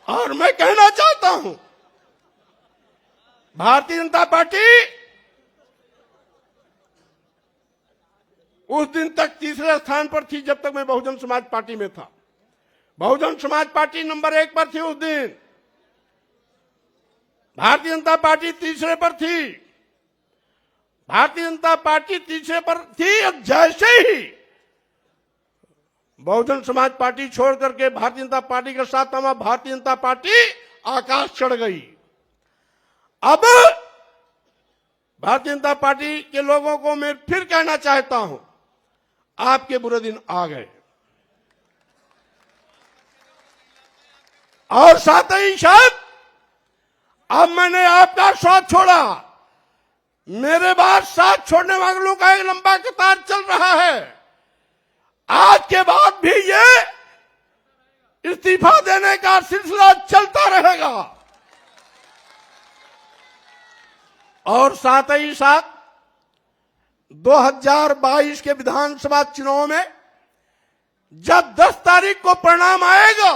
और मैं कहना चाहता हूं, भारतीय जनता पार्टी उस दिन तक तीसरे स्थान पर थी जब तक मैं बहुजन समाज पार्टी में था। बहुजन समाज पार्टी नंबर 1 पर थी उस दिन, भारतीय जनता पार्टी तीसरे पर थी। भारतीय जनता पार्टी तीसरे पर थी और जैसे ही बहुजन समाज पार्टी छोड़ करके भारतीय जनता पार्टी के साथ हमारा भारतीय जनता पार्टी आकाश चढ़ गई। अब भारतीय जनता पार्टी के लोगों को मैं फिर कहना चाहता हूं, आपके बुरे दिन आ गए। और साथ ही साथ अब मैंने आपका साथ छोड़ा, मेरे बाद साथ छोड़ने वाले लोगों का एक लंबा कतार चल रहा है। आज के बाद भी ये इस्तीफा देने का सिलसिला चलता रहेगा। और साथ ही साथ 2022 के विधानसभा चुनाव में जब 10 तारीख को परिणाम आएगा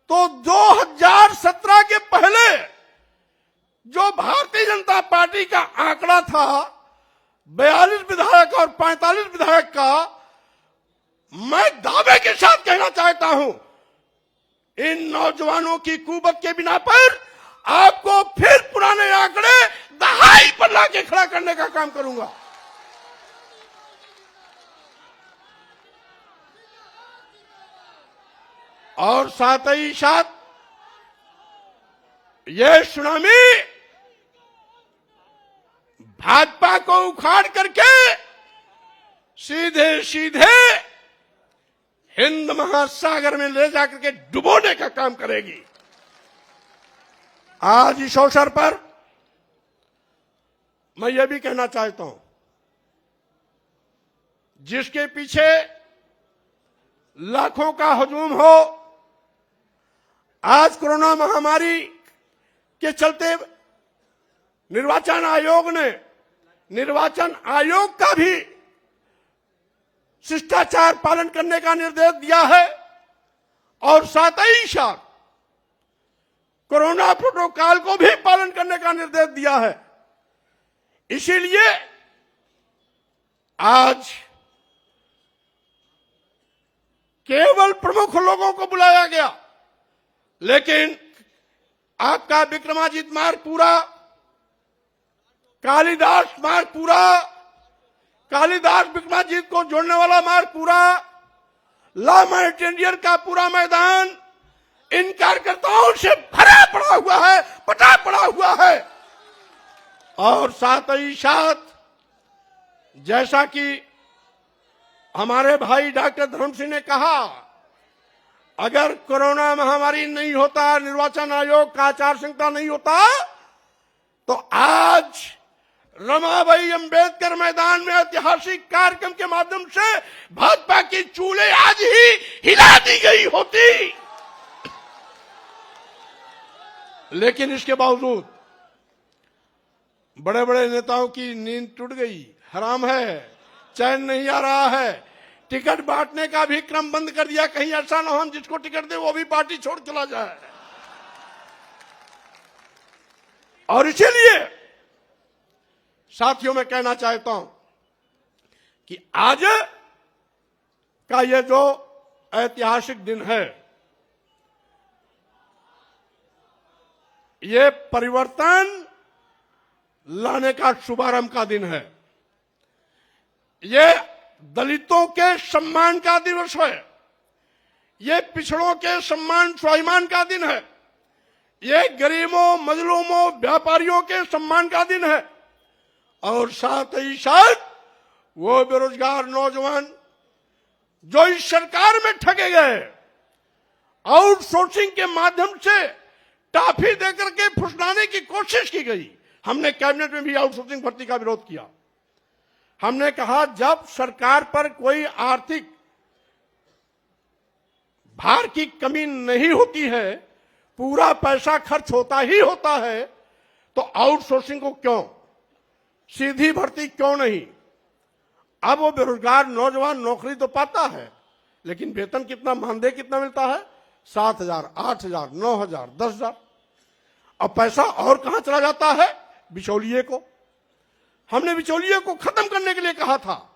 तो 2017 के पहले जो भारतीय जनता पार्टी का आंकड़ा था 42 विधायक और 45 विधायक का, मैं दावे के साथ कहना चाहता हूं, इन नौजवानों की कुवत के बिना पर आपको फिर पुराने आंकड़े दहाई पर लाके खड़ा करने का काम करूंगा। और साथ ही साथ यह सुनामी भाजपा को उखाड़ करके सीधे सीधे हिंद महासागर में ले जाकर के डुबोने का काम करेगी। आज इस अवसर पर मैं यह भी कहना चाहता हूं, जिसके पीछे लाखों का हजूम हो, आज कोरोना महामारी के चलते निर्वाचन आयोग का भी शिष्टाचार पालन करने का निर्देश दिया है और साथ ही साथ कोरोना प्रोटोकॉल को भी पालन करने का निर्देश दिया है। इसीलिए आज केवल प्रमुख लोगों को बुलाया गया, लेकिन आपका विक्रमादित्य मार्ग पूरा, कालिदास मार्ग पूरा, कालिदास विक्रमादित्य को जोड़ने वाला मार्ग पूरा, ला माउंटेनियर का पूरा मैदान इन कार्यकर्ताओं से भरा पड़ा हुआ है, पटा पड़ा हुआ है। और साथ ही साथ जैसा कि हमारे भाई डॉक्टर धर्म सिंह ने कहा, अगर कोरोना महामारी नहीं होता, निर्वाचन आयोग का आचार संहिता नहीं होता, तो आज रमाबाई अंबेडकर मैदान में ऐतिहासिक कार्यक्रम के माध्यम से भाजपा की चूल्हे आज ही हिला दी गई होती। लेकिन इसके बावजूद बड़े बड़े नेताओं की नींद टूट गई, हराम है, चैन नहीं आ रहा है। टिकट बांटने का भी क्रम बंद कर दिया, कहीं ऐसा ना हो हम जिसको टिकट दे वो भी पार्टी छोड़ चला जाए। और इसीलिए साथियों मैं कहना चाहता हूं कि आज का ये जो ऐतिहासिक दिन है, ये परिवर्तन लाने का शुभारंभ का दिन है। ये दलितों के सम्मान का दिवस है। ये पिछड़ों के सम्मान स्वाभिमान का दिन है, ये गरीबों मजलूमों व्यापारियों के सम्मान का दिन है। और साथ ही साथ वो बेरोजगार नौजवान जो इस सरकार में ठगे गए, आउटसोर्सिंग के माध्यम से टाफी देकर के फुसलाने की कोशिश की गई। हमने कैबिनेट में भी आउटसोर्सिंग भर्ती का विरोध किया। हमने कहा जब सरकार पर कोई आर्थिक भार की कमी नहीं होती है, पूरा पैसा खर्च होता ही होता है, तो आउटसोर्सिंग को क्यों, सीधी भर्ती क्यों नहीं। अब वो बेरोजगार नौजवान नौकरी तो पाता है, लेकिन वेतन कितना, मानदेय कितना मिलता है? 7,000, 8,000, 9,000, 10,000। अब पैसा और कहां चला जाता है? बिचौलिए को। हमने बिचौलिए को खत्म करने के लिए कहा था,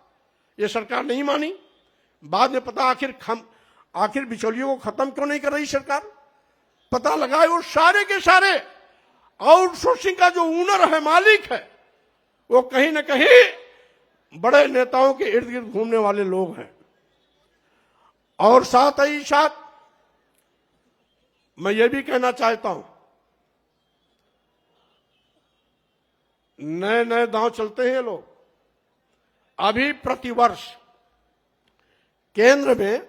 ये सरकार नहीं मानी। बाद में पता आखिर बिचौलियों को खत्म क्यों नहीं कर रही सरकार, पता लगा वो सारे के सारे आउटसोर्सिंग का जो ओनर है, मालिक है, वो कहीं ना कहीं बड़े नेताओं के इर्द गिर्द घूमने वाले लोग हैं। और साथ ही साथ मैं ये भी कहना चाहता हूं, नए नए दांव चलते हैं लोग। अभी प्रतिवर्ष केंद्र में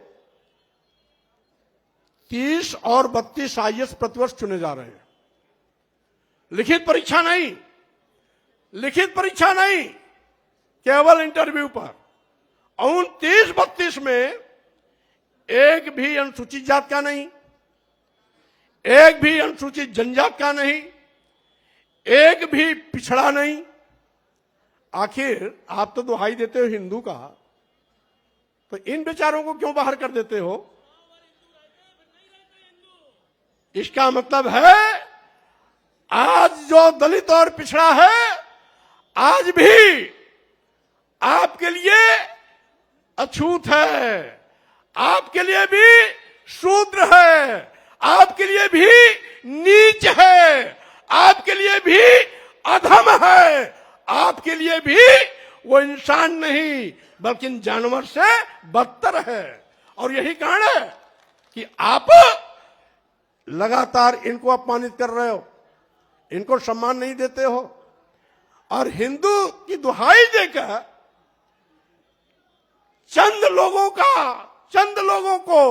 30 और 32 आईएएस प्रतिवर्ष चुने जा रहे हैं। लिखित परीक्षा नहीं, लिखित परीक्षा नहीं, केवल इंटरव्यू पर। उन 30-32 में एक भी अनुसूचित जात का नहीं, एक भी अनुसूचित जनजात का नहीं, एक भी पिछड़ा नहीं। आखिर आप तो दुहाई देते हो हिंदू का, तो इन बेचारों को क्यों बाहर कर देते हो? इसका मतलब है आज जो दलित और पिछड़ा है, आज भी आपके लिए अछूत है, आपके लिए भी शूद्र है, आपके लिए भी नीच है, आपके लिए भी अधम है, आपके लिए भी वो इंसान नहीं बल्कि जानवर से बदतर है। और यही कारण है कि आप लगातार इनको अपमानित कर रहे हो, इनको सम्मान नहीं देते हो, और हिंदू की दुहाई देकर चंद लोगों को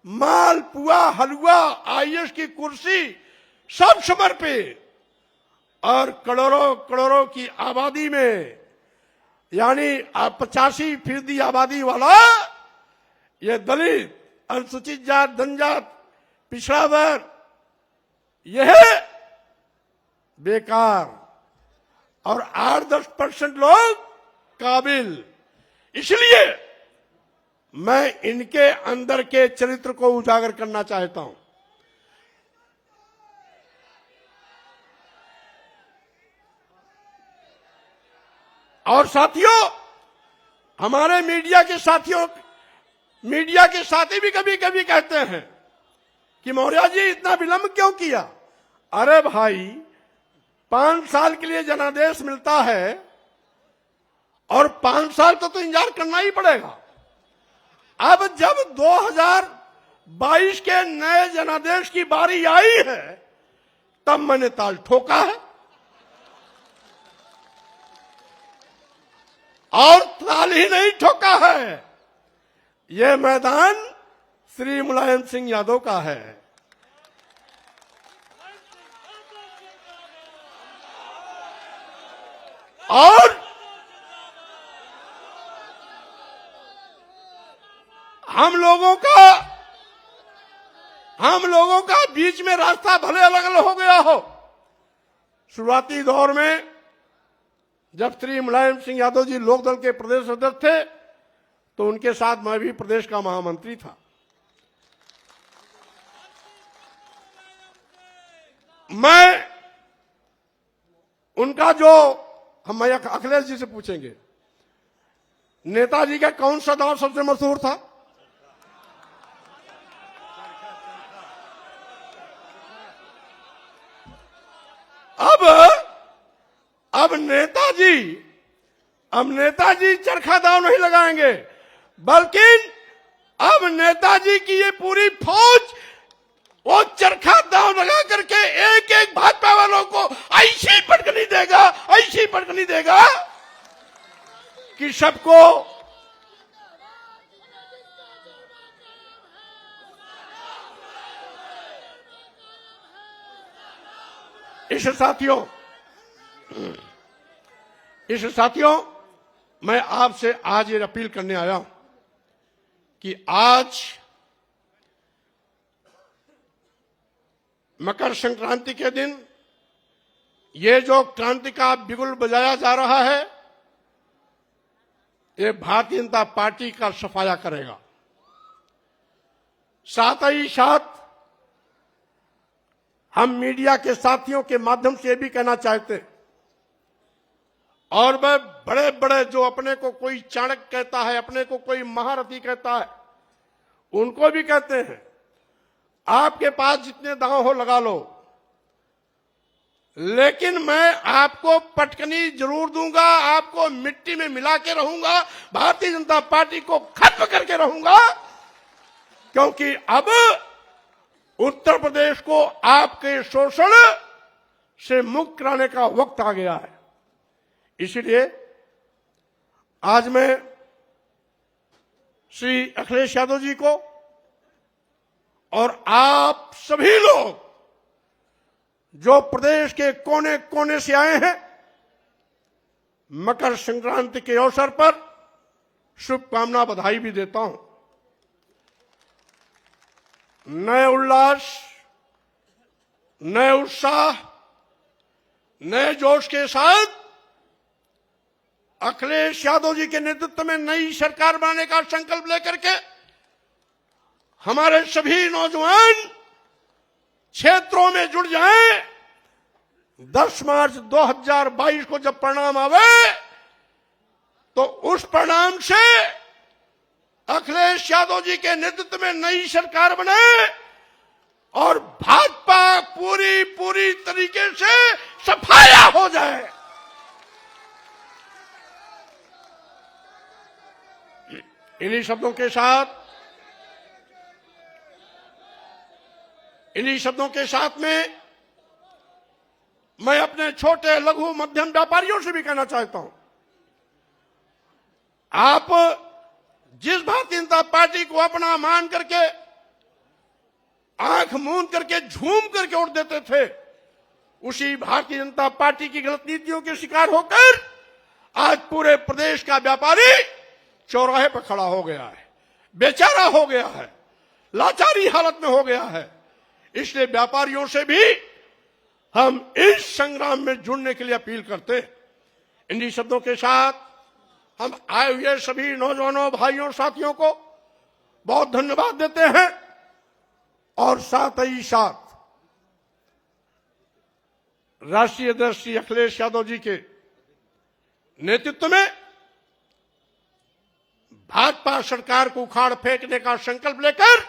मालपुआ, हलवा, आईएएस की कुर्सी सब समर्पित, और करोड़ों की आबादी में, यानी 85% आबादी वाला ये दलित, अनुसूचित जात, जनजात, पिछड़ा वर्ग, यह बेकार, और 8-10% लोग काबिल। इसलिए मैं इनके अंदर के चरित्र को उजागर करना चाहता हूं। और साथियों, हमारे मीडिया के साथी भी कभी कभी कहते हैं कि मौर्य जी इतना विलंब क्यों किया? अरे भाई, 5 साल के लिए जनादेश मिलता है और 5 साल तो इंतजार करना ही पड़ेगा। अब जब 2022 के नए जनादेश की बारी आई है, तब मैंने ताल ठोका है, और ताल ही नहीं ठोका है, यह मैदान श्री मुलायम सिंह यादव का है। और हम लोगों का बीच में रास्ता भले अलग अलग हो गया हो। शुरुआती दौर में जब श्री मुलायम सिंह यादव जी लोकदल के प्रदेश अध्यक्ष थे, तो उनके साथ मैं भी प्रदेश का महामंत्री था। मैं उनका जो, हम अखिलेश जी से पूछेंगे, नेताजी का कौन सा दौर सबसे मशहूर था? अब नेताजी चरखा दांव नहीं लगाएंगे, बल्कि अब नेताजी की ये पूरी फौज वो चरखा दांव लगा करके एक एक भाजपा वालों को ऐसी पटकनी देगा, ऐसी पटकनी देगा कि सबको इस साथियों मैं आपसे आज ये अपील करने आया हूं कि आज मकर संक्रांति के दिन ये जो क्रांति का बिगुल बजाया जा रहा है, ये भारतीय जनता पार्टी का सफाया करेगा। साथ ही साथ हम मीडिया के साथियों के माध्यम से भी कहना चाहते हैं, और वह बड़े बड़े जो अपने को कोई चाणक्य कहता है, अपने को कोई महारथी कहता है, उनको भी कहते हैं आपके पास जितने दांव हो लगा लो, लेकिन मैं आपको पटकनी जरूर दूंगा, आपको मिट्टी में मिला के रहूंगा, भारतीय जनता पार्टी को खत्म करके रहूंगा, क्योंकि अब उत्तर प्रदेश को आपके शोषण से मुक्त कराने का वक्त आ गया है। इसलिए आज मैं श्री अखिलेश यादव जी को और आप सभी लोग जो प्रदेश के कोने कोने से आए हैं, मकर संक्रांति के अवसर पर शुभकामना बधाई भी देता हूं। नए उल्लास, नए उत्साह, नए जोश के साथ अखिलेश यादव जी के नेतृत्व में नई सरकार बनाने का संकल्प लेकर के हमारे सभी नौजवान क्षेत्रों में जुड़ जाएं। 10 मार्च 2022 को जब परिणाम आवे तो उस परिणाम से अखिलेश यादव जी के नेतृत्व में नई सरकार बने और भाजपा पूरी तरीके से सफाया हो जाए। इन्हीं शब्दों के साथ में मैं अपने छोटे लघु मध्यम व्यापारियों से भी कहना चाहता हूं, आप जिस भारतीय जनता पार्टी को अपना मान करके आंख मूंद करके झूम करके वोट देते थे, उसी भारतीय जनता पार्टी की गलत नीतियों के शिकार होकर आज पूरे प्रदेश का व्यापारी चौराहे पर खड़ा हो गया है, बेचारा हो गया है, लाचारी हालत में हो गया है। इसलिए व्यापारियों से भी हम इस संग्राम में जुड़ने के लिए अपील करते हैं। इन्हीं शब्दों के साथ हम आए हुए सभी नौजवानों, भाइयों, साथियों को बहुत धन्यवाद देते हैं और साथ ही साथ राष्ट्रीय अध्यक्ष श्री अखिलेश यादव जी के नेतृत्व में भाजपा सरकार को उखाड़ फेंकने का संकल्प लेकर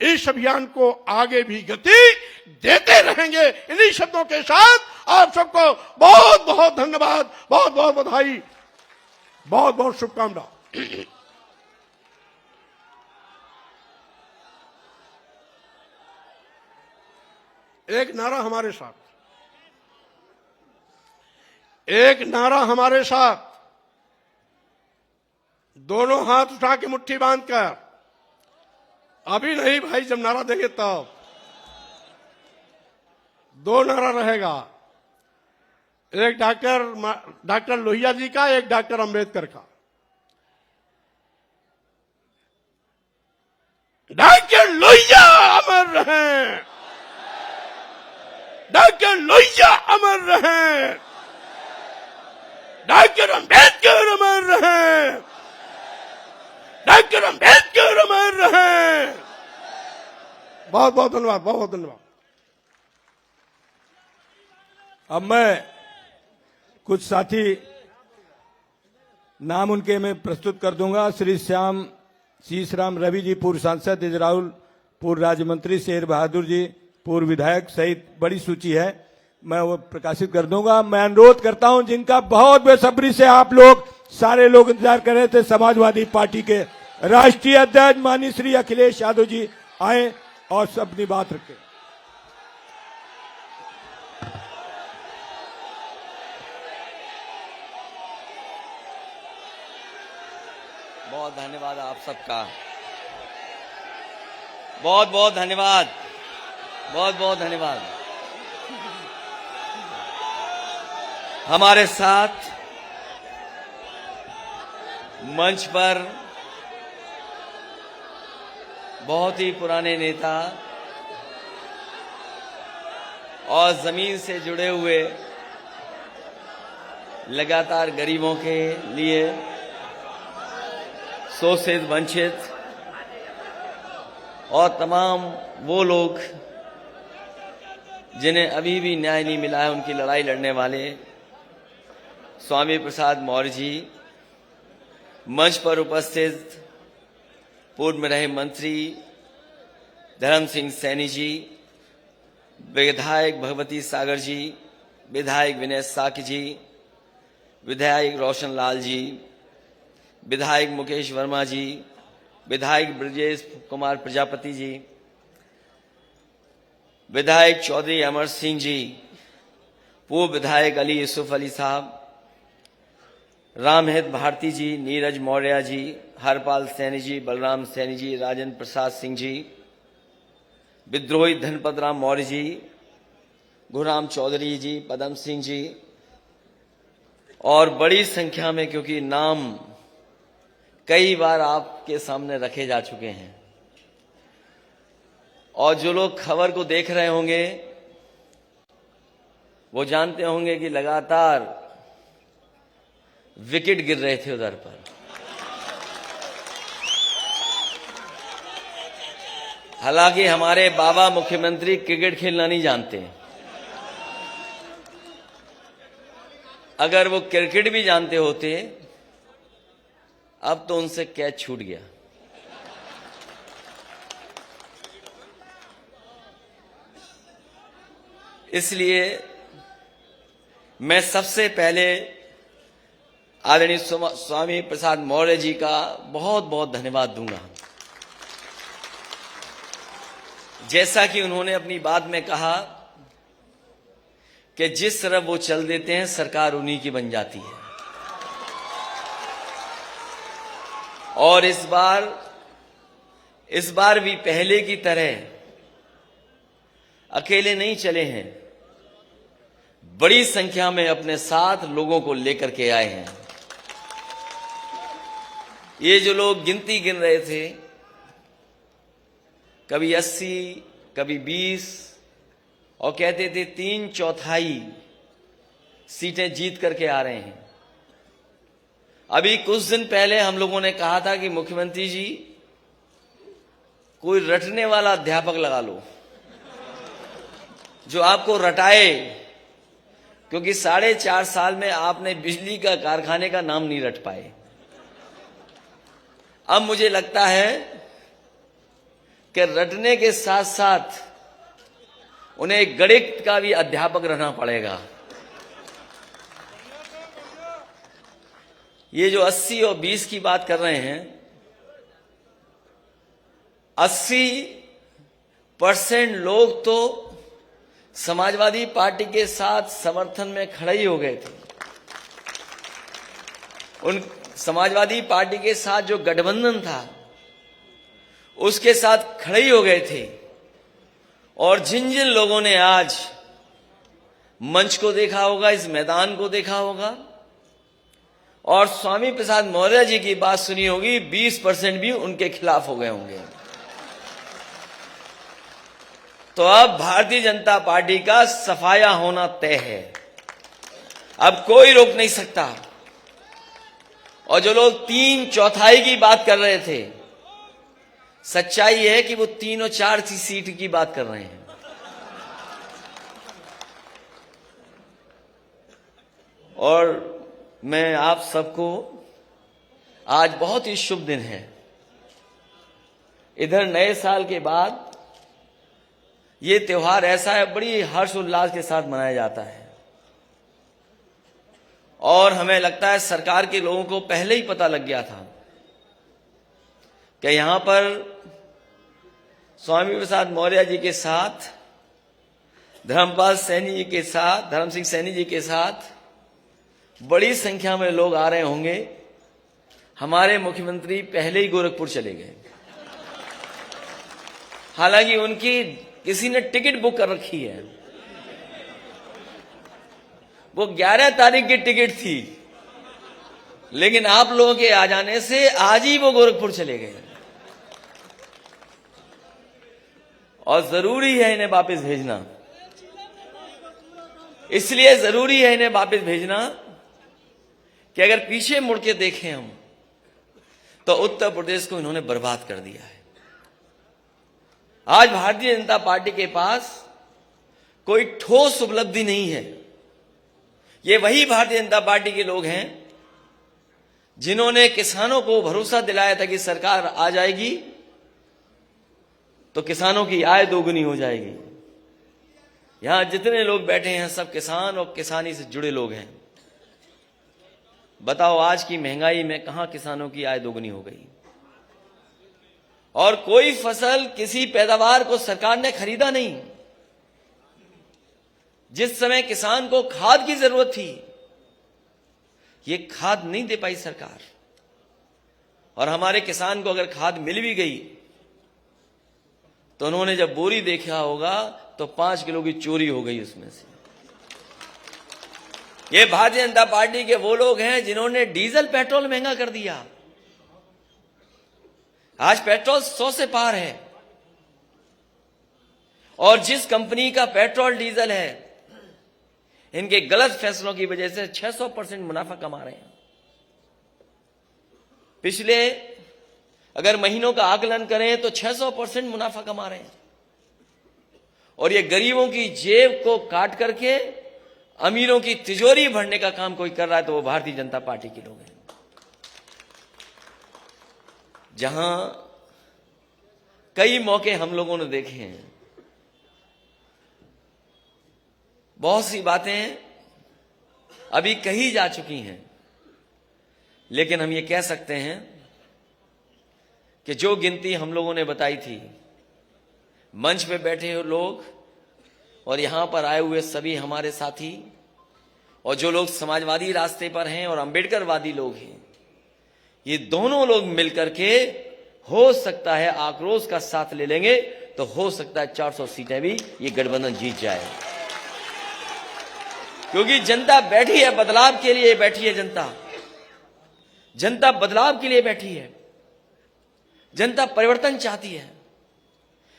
इस अभियान को आगे भी गति देते रहेंगे। इन्हीं शब्दों के साथ आप सबको बहुत बहुत धन्यवाद, बहुत बहुत बधाई, बहुत बहुत शुभकामना। एक नारा हमारे साथ, दोनों हाथ उठा के मुट्ठी बांधकर, अभी नहीं भाई, जब नारा देंगे तब। 2 नारा रहेगा, एक डॉक्टर लोहिया जी का, एक डॉक्टर अंबेडकर का। डॉक्टर लोहिया अमर रहें, डॉक्टर लोहिया अमर रहें, डॉक्टर अंबेडकर अमर रहें, डॉक्टर अंबेडकर अमर रहें। बहुत बहुत धन्यवाद, बहुत बहुत धन्यवाद। अब मैं कुछ साथी नाम उनके मैं प्रस्तुत कर दूंगा। श्री शीशराम रवि जी, पूर्व सांसद इजराउल, पूर्व राज्य मंत्री शेर बहादुर जी, पूर्व विधायक सहित बड़ी सूची है, मैं वो प्रकाशित कर दूंगा। मैं अनुरोध करता हूं, जिनका बहुत बेसब्री से आप लोग सारे लोग इंतजार कर रहे थे, समाजवादी पार्टी के राष्ट्रीय अध्यक्ष माननीय श्री अखिलेश यादव जी आए और अपनी बात रखें। बहुत धन्यवाद आप सबका, बहुत बहुत धन्यवाद, बहुत बहुत धन्यवाद। हमारे साथ मंच पर बहुत ही पुराने नेता और जमीन से जुड़े हुए, लगातार गरीबों के लिए, शोषित वंचित और तमाम वो लोग जिन्हें अभी भी न्याय नहीं मिला है, उनकी लड़ाई लड़ने वाले स्वामी प्रसाद मौर्य जी, मंच पर उपस्थित पूर्व में रहे मंत्री धर्म सिंह सैनी जी, विधायक भगवती सागर जी, विधायक विनय साकी जी, विधायक रोशन लाल जी, विधायक मुकेश वर्मा जी, विधायक ब्रजेश कुमार प्रजापति जी, विधायक चौधरी अमर सिंह जी, पूर्व विधायक अली यूसुफ अली साहब, रामहित भारती जी, नीरज मौर्य जी, हरपाल सैनी जी, बलराम सैनी जी, राजेंद्र प्रसाद सिंह जी, विद्रोही धनपत राम मौर्य जी, गुरुराम चौधरी जी, पदम सिंह जी, और बड़ी संख्या में, क्योंकि नाम कई बार आपके सामने रखे जा चुके हैं, और जो लोग खबर को देख रहे होंगे वो जानते होंगे कि लगातार विकेट गिर रहे थे उधर पर। हालांकि हमारे बाबा मुख्यमंत्री क्रिकेट खेलना नहीं जानते। अगर वो क्रिकेट भी जानते होते अब तो उनसे कैच छूट गया। इसलिए मैं सबसे पहले आदरणीय स्वामी प्रसाद मौर्य जी का बहुत बहुत धन्यवाद दूंगा। जैसा कि उन्होंने अपनी बात में कहा कि जिस तरफ वो चल देते हैं सरकार उन्हीं की बन जाती है, और इस बार भी पहले की तरह अकेले नहीं चले हैं, बड़ी संख्या में अपने साथ लोगों को लेकर के आए हैं। ये जो लोग गिनती गिन रहे थे, कभी 80, कभी 20, और कहते थे 3/4 सीटें जीत करके आ रहे हैं। अभी कुछ दिन पहले हम लोगों ने कहा था कि मुख्यमंत्री जी कोई रटने वाला अध्यापक लगा लो जो आपको रटाए, क्योंकि 4.5 साल में आपने बिजली का कारखाने का नाम नहीं रट पाए। अब मुझे लगता है कि रटने के साथ साथ उन्हें गणित का भी अध्यापक रहना पड़ेगा। ये जो 80 और 20 की बात कर रहे हैं, 80% लोग तो समाजवादी पार्टी के साथ समर्थन में खड़े ही हो गए थे। उन समाजवादी पार्टी के साथ जो गठबंधन था उसके साथ खड़े ही हो गए थे। और जिन जिन लोगों ने आज मंच को देखा होगा, इस मैदान को देखा होगा और स्वामी प्रसाद मौर्य जी की बात सुनी होगी, 20% भी उनके खिलाफ हो गए होंगे। तो अब भारतीय जनता पार्टी का सफाया होना तय है, अब कोई रोक नहीं सकता। और जो लोग 3/4 की बात कर रहे थे, सच्चाई है कि वो 3 और 4 सीट की बात कर रहे हैं। और मैं आप सबको, आज बहुत ही शुभ दिन है। इधर नए साल के बाद ये त्योहार ऐसा है, बड़ी हर्ष उल्लास के साथ मनाया जाता है। और हमें लगता है सरकार के लोगों को पहले ही पता लग गया था कि यहां पर स्वामी प्रसाद मौर्य जी के साथ, धर्मपाल सैनी जी के साथ, धर्म सिंह सैनी जी के साथ बड़ी संख्या में लोग आ रहे होंगे। हमारे मुख्यमंत्री पहले ही गोरखपुर चले गए, हालांकि उनकी किसी ने टिकट बुक कर रखी है। वो 11 तारीख की टिकट थी, लेकिन आप लोगों के आ जाने से आज ही वो गोरखपुर चले गए। और जरूरी है इन्हें वापस भेजना, इसलिए जरूरी है इन्हें वापस भेजना कि अगर पीछे मुड़ के देखें हम तो उत्तर प्रदेश को इन्होंने बर्बाद कर दिया है। आज भारतीय जनता पार्टी के पास कोई ठोस उपलब्धि नहीं है। ये वही भारतीय जनता पार्टी के लोग हैं जिन्होंने किसानों को भरोसा दिलाया था कि सरकार आ जाएगी तो किसानों की आय दोगुनी हो जाएगी। यहां जितने लोग बैठे हैं सब किसान और किसानी से जुड़े लोग हैं। बताओ आज की महंगाई में कहां किसानों की आय दोगुनी हो गई? और कोई फसल, किसी पैदावार को सरकार ने खरीदा नहीं। जिस समय किसान को खाद की जरूरत थी, ये खाद नहीं दे पाई सरकार। और हमारे किसान को अगर खाद मिल भी गई तो उन्होंने जब बोरी देखा होगा तो 5 किलो की चोरी हो गई उसमें से। ये भारतीय जनता पार्टी के वो लोग हैं जिन्होंने डीजल पेट्रोल महंगा कर दिया। आज पेट्रोल 100 से पार है, और जिस कंपनी का पेट्रोल डीजल है, इनके गलत फैसलों की वजह से 600% मुनाफा कमा रहे हैं। पिछले अगर महीनों का आकलन करें तो 600% मुनाफा कमा रहे हैं। और ये गरीबों की जेब को काट करके अमीरों की तिजोरी भरने का काम कोई कर रहा है तो वो भारतीय जनता पार्टी के लोग हैं। जहां कई मौके हम लोगों ने देखे हैं, बहुत सी बातें अभी कही जा चुकी हैं, लेकिन हम ये कह सकते हैं कि जो गिनती हम लोगों ने बताई थी, मंच पे बैठे हुए लोग और यहां पर आए हुए सभी हमारे साथी, और जो लोग समाजवादी रास्ते पर हैं और अंबेडकरवादी लोग हैं, ये दोनों लोग मिलकर के हो सकता है आक्रोश का साथ ले लेंगे तो हो सकता है 400 सीटें भी ये गठबंधन जीत जाए। क्योंकि जनता बैठी है बदलाव के लिए, बैठी है जनता बदलाव के लिए बैठी है। जनता परिवर्तन चाहती है।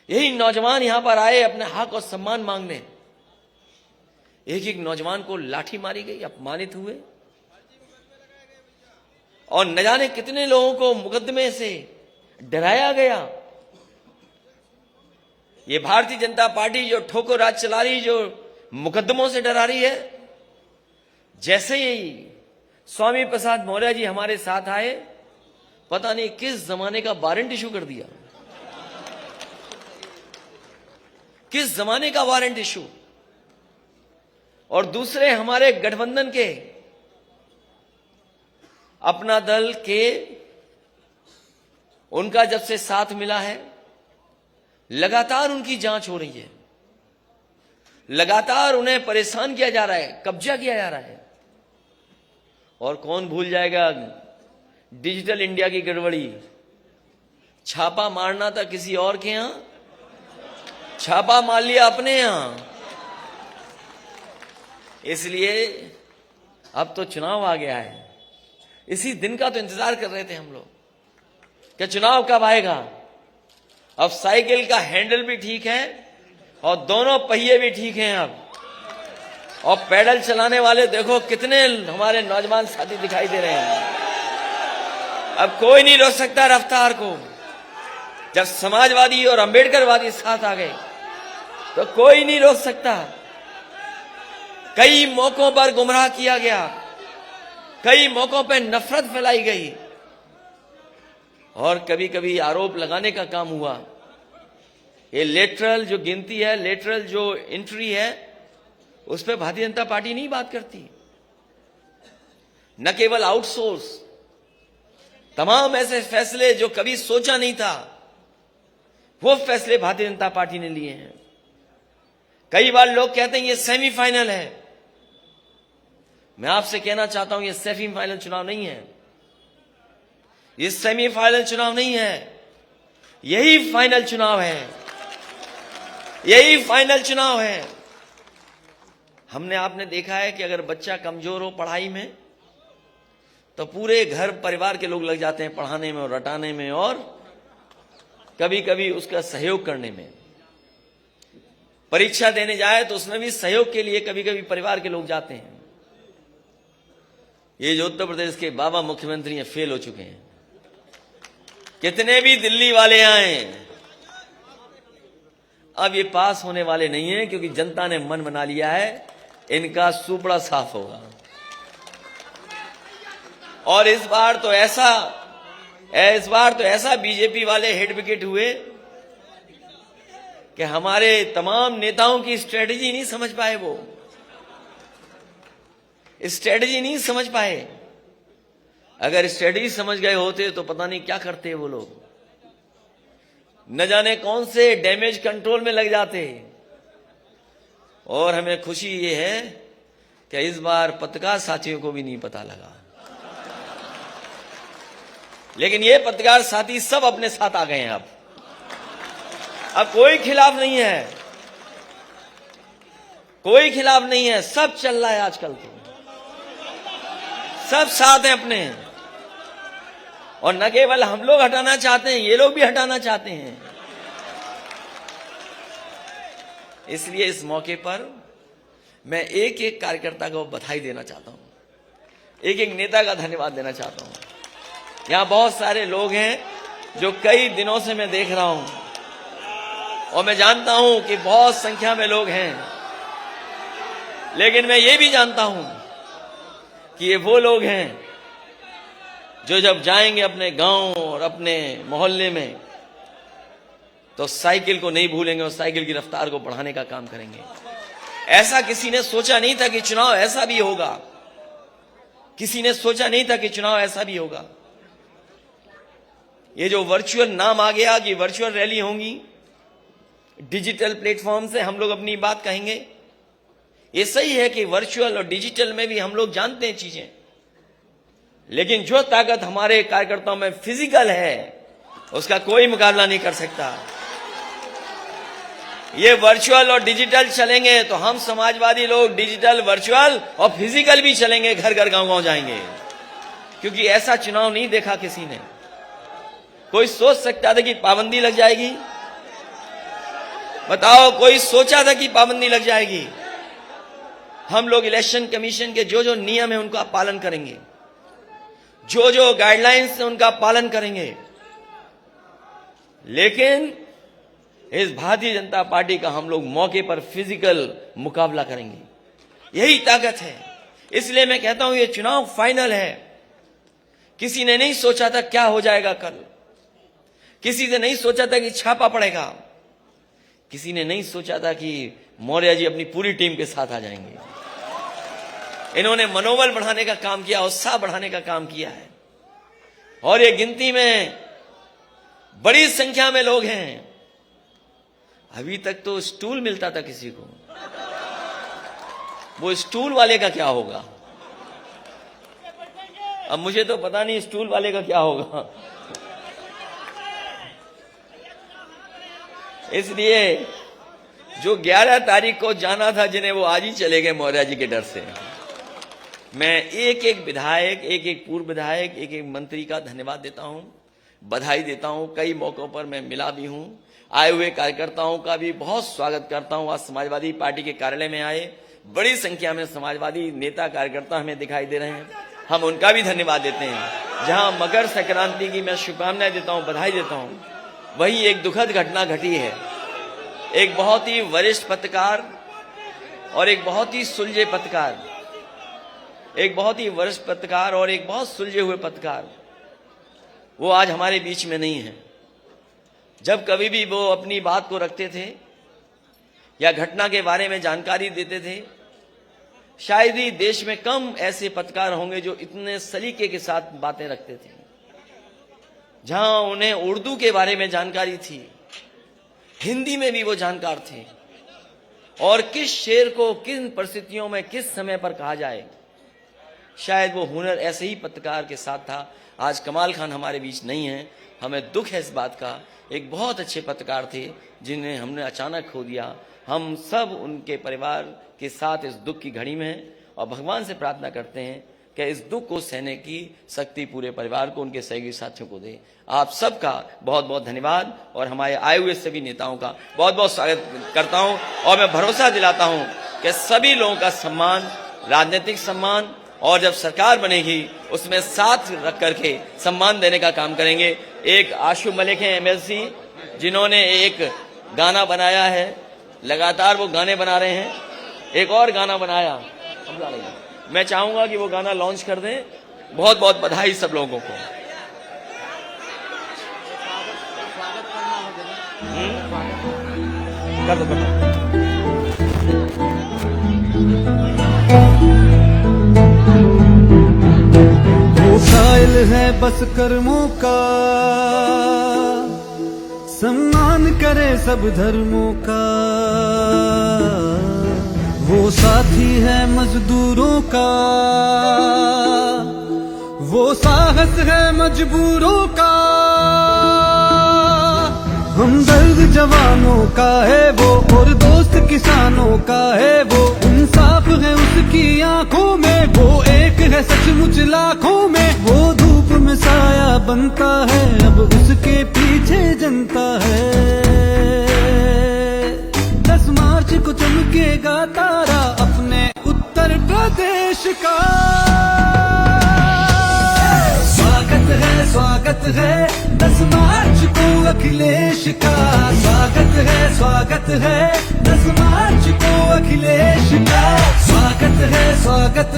यही नौजवान यहां पर आए अपने हक और सम्मान मांगने। एक एक नौजवान को लाठी मारी गई, अपमानित हुए, और न जाने कितने लोगों को मुकदमे से डराया गया। ये भारतीय जनता पार्टी जो ठोकर राज चला रही, जो मुकदमों से डरा रही है, जैसे ही स्वामी प्रसाद मौर्य जी हमारे साथ आए, पता नहीं किस जमाने का वारंट इशू कर दिया, किस जमाने का वारंट इशू। और दूसरे हमारे गठबंधन के अपना दल के, उनका जब से साथ मिला है, लगातार उनकी जांच हो रही है, लगातार उन्हें परेशान किया जा रहा है, कब्जा किया जा रहा है। और कौन भूल जाएगा डिजिटल इंडिया की गड़बड़ी। छापा मारना था किसी और के यहां, छापा मार लिया अपने यहां। इसलिए अब तो चुनाव आ गया है, इसी दिन का तो इंतजार कर रहे थे हम लोग कि चुनाव कब आएगा। अब साइकिल का हैंडल भी ठीक है और दोनों पहिए भी ठीक हैं अब, और पैडल चलाने वाले देखो कितने हमारे नौजवान साथी दिखाई दे रहे हैं। अब कोई नहीं रोक सकता रफ्तार को। जब समाजवादी और अंबेडकरवादी साथ आ गए तो कोई नहीं रोक सकता। कई मौकों पर गुमराह किया गया, कई मौकों पर नफरत फैलाई गई, और कभी कभी आरोप लगाने का काम हुआ। ये लेटरल जो गिनती है, लेटरल जो एंट्री है, उस पर भारतीय जनता पार्टी नहीं बात करती। न केवल आउटसोर्स, तमाम ऐसे फैसले जो कभी सोचा नहीं था, वो फैसले भारतीय जनता पार्टी ने लिए हैं। कई बार लोग कहते हैं ये सेमीफाइनल है। मैं आपसे कहना चाहता हूं ये सेमीफाइनल चुनाव नहीं है, ये सेमीफाइनल चुनाव नहीं है, यही फाइनल चुनाव है, यही फाइनल चुनाव है। हमने आपने देखा है कि अगर बच्चा कमजोर हो पढ़ाई में तो पूरे घर परिवार के लोग लग जाते हैं पढ़ाने में और रटाने में और कभी कभी उसका सहयोग करने में। परीक्षा देने जाए तो उसमें भी सहयोग के लिए कभी कभी परिवार के लोग जाते हैं। ये जो उत्तर प्रदेश के बाबा मुख्यमंत्री हैं फेल हो चुके हैं। कितने भी दिल्ली वाले आए अब ये पास होने वाले नहीं है, क्योंकि जनता ने मन बना लिया है इनका सुपड़ा साफ होगा। और इस बार तो ऐसा बीजेपी वाले हेड विकेट हुए कि हमारे तमाम नेताओं की स्ट्रेटजी नहीं समझ पाए, वो स्ट्रेटजी नहीं समझ पाए। अगर स्ट्रेटजी समझ गए होते तो पता नहीं क्या करते वो लोग, न जाने कौन से डैमेज कंट्रोल में लग जाते। और हमें खुशी ये है कि इस बार पत्रकार साथियों को भी नहीं पता लगा, लेकिन ये पत्रकार साथी सब अपने साथ आ गए हैं। अब कोई खिलाफ नहीं है, कोई खिलाफ नहीं है, सब चल रहा है आजकल तो, सब साथ हैं अपने। और न केवल हम लोग हटाना चाहते हैं, ये लोग भी हटाना चाहते हैं। इसलिए इस मौके पर मैं एक एक कार्यकर्ता को बधाई देना चाहता हूं, एक एक नेता का धन्यवाद देना चाहता हूं। यहां बहुत सारे लोग हैं जो कई दिनों से मैं देख रहा हूं, और मैं जानता हूं कि बहुत संख्या में लोग हैं, लेकिन मैं ये भी जानता हूं कि ये वो लोग हैं जो जब जाएंगे अपने गांव और अपने मोहल्ले में तो साइकिल को नहीं भूलेंगे और साइकिल की रफ्तार को बढ़ाने का काम करेंगे। ऐसा किसी ने सोचा नहीं था कि चुनाव ऐसा भी होगा, किसी ने सोचा नहीं था कि चुनाव ऐसा भी होगा। ये जो वर्चुअल नाम आ गया कि वर्चुअल रैली होंगी, डिजिटल प्लेटफॉर्म से हम लोग अपनी बात कहेंगे, ये सही है कि वर्चुअल और डिजिटल में भी हम लोग जानते हैं चीजें, लेकिन जो ताकत हमारे कार्यकर्ताओं में फिजिकल है उसका कोई मुकाबला नहीं कर सकता। ये वर्चुअल और डिजिटल चलेंगे तो हम समाजवादी लोग डिजिटल, वर्चुअल और फिजिकल भी चलेंगे, घर घर गांव गांव जाएंगे, क्योंकि ऐसा चुनाव नहीं देखा किसी ने। कोई सोच सकता था कि पाबंदी लग जाएगी? बताओ, कोई सोचा था कि पाबंदी लग जाएगी? हम लोग इलेक्शन कमीशन के जो जो नियम है उनका पालन करेंगे, जो जो गाइडलाइंस है उनका पालन करेंगे, लेकिन इस भारतीय जनता पार्टी का हम लोग मौके पर फिजिकल मुकाबला करेंगे। यही ताकत है। इसलिए मैं कहता हूं ये चुनाव फाइनल है। किसी ने नहीं सोचा था क्या हो जाएगा कल, किसी ने नहीं सोचा था कि छापा पड़ेगा, किसी ने नहीं सोचा था कि मौर्य जी अपनी पूरी टीम के साथ आ जाएंगे। इन्होंने मनोबल बढ़ाने का काम किया, उत्साह बढ़ाने का काम किया है, और ये गिनती में बड़ी संख्या में लोग हैं। अभी तक तो स्टूल मिलता था किसी को, वो स्टूल वाले का क्या होगा? अब मुझे तो पता नहीं स्टूल वाले का क्या होगा। इसलिए जो 11 तारीख को जाना था जिन्हें, वो आज ही चले गए मौर्य जी के डर से। मैं एक एक विधायक, एक एक पूर्व विधायक, एक एक मंत्री का धन्यवाद देता हूं, बधाई देता हूं। कई मौकों पर मैं मिला भी हूं, आए हुए कार्यकर्ताओं का भी बहुत स्वागत करता हूं। आज समाजवादी पार्टी के कार्यालय में आए बड़ी संख्या में समाजवादी नेता कार्यकर्ता हमें दिखाई दे रहे हैं, हम उनका भी धन्यवाद देते हैं। जहां मकर संक्रांति की मैं शुभकामनाएं देता हूं, बधाई देता हूं, वही एक दुखद घटना घटी है। एक बहुत ही वरिष्ठ पत्रकार और एक बहुत ही सुलझे पत्रकार, एक बहुत ही वरिष्ठ पत्रकार और एक बहुत सुलझे हुए पत्रकार, वो आज हमारे बीच में नहीं है। जब कभी भी वो अपनी बात को रखते थे या घटना के बारे में जानकारी देते थे, शायद ही देश में कम ऐसे पत्रकार होंगे जो इतने सलीके के साथ बातें रखते थे। जहां उन्हें उर्दू के बारे में जानकारी थी, हिंदी में भी वो जानकार थे, और किस शेर को किन परिस्थितियों में किस समय पर कहा जाए, शायद वो हुनर ऐसे ही पत्रकार के साथ था। आज कमाल खान हमारे बीच नहीं है, हमें दुख है इस बात का। एक बहुत अच्छे पत्रकार थे जिन्हें हमने अचानक खो दिया। हम सब उनके परिवार के साथ इस दुख की घड़ी में हैं और भगवान से प्रार्थना करते हैं कि इस दुख को सहने की शक्ति पूरे परिवार को, उनके सहयोगी साथियों को दे। आप सबका बहुत बहुत धन्यवाद और हमारे आए हुए सभी नेताओं का बहुत बहुत स्वागत करता हूं और मैं भरोसा दिलाता हूं कि सभी लोगों का सम्मान, राजनीतिक सम्मान, और जब सरकार बनेगी उसमें साथ रख करके सम्मान देने का काम करेंगे। एक आशु मलिक हैं एमएलसी, जिन्होंने एक गाना बनाया है, लगातार वो गाने बना रहे हैं, एक और गाना बनाया, मैं चाहूंगा कि वो गाना लॉन्च कर दें। बहुत बहुत बधाई सब लोगों को। कर दो। कायल है बस कर्मों का, सम्मान करे सब धर्मों का। वो साथी है मजदूरों का, वो साहस है मजबूरों का। हमदर्द जवानों का है वो, और दोस्त किसानों का है वो। इंसाफ है उसकी आंखों में, वो एक है सचमुच लाखों में। वो धूप में साया बनता है, अब उसके पीछे जनता है। 10 मार्च को चमकेगा तारा अपने उत्तर प्रदेश का। स्वागत है 10 मार्च को अखिलेश का। स्वागत है 10 मार्च को अखिलेश का। स्वागत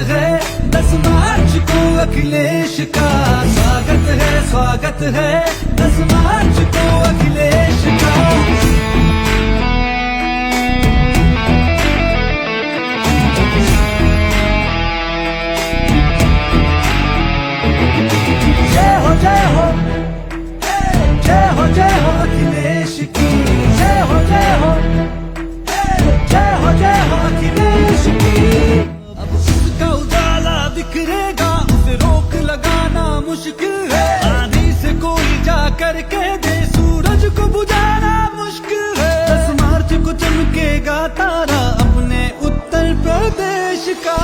है 10 मार्च को अखिलेश का। स्वागत है 10 मार्च को अखिलेश का। जय हो अखिलेश की, जय हो अखिलेश की। अब उसका उजाला बिखरेगा, उसे रोक लगाना मुश्किल है। आंधी से कोई जा कर कह दे, सूरज को बुझाना मुश्किल है। 10 मार्च को चमकेगा तारा अपने उत्तर प्रदेश का।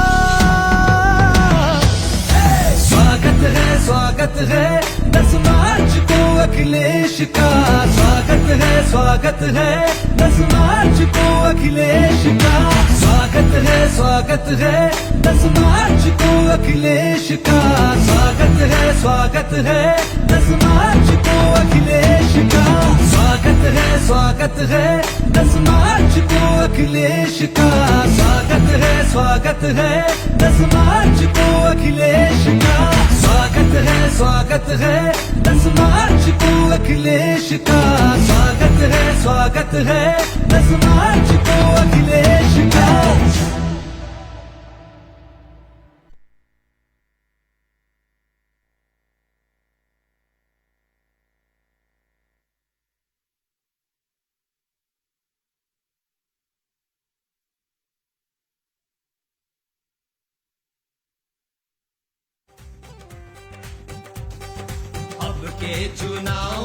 स्वागत है 10 मार्च को अखिलेश का। स्वागत है 10 मार्च को अखिलेश का। स्वागत है 10 मार्च को अखिलेश का। स्वागत है 10 मार्च को अखिलेश का। स्वागत है 10 मार्च को अखिलेश का। स्वागत है 10 मार्च को अखिलेश का। स्वागत है 10 मार्च को अखिलेश का। स्वागत है 10 मार्च को अखिलेश का। अब के चुनाव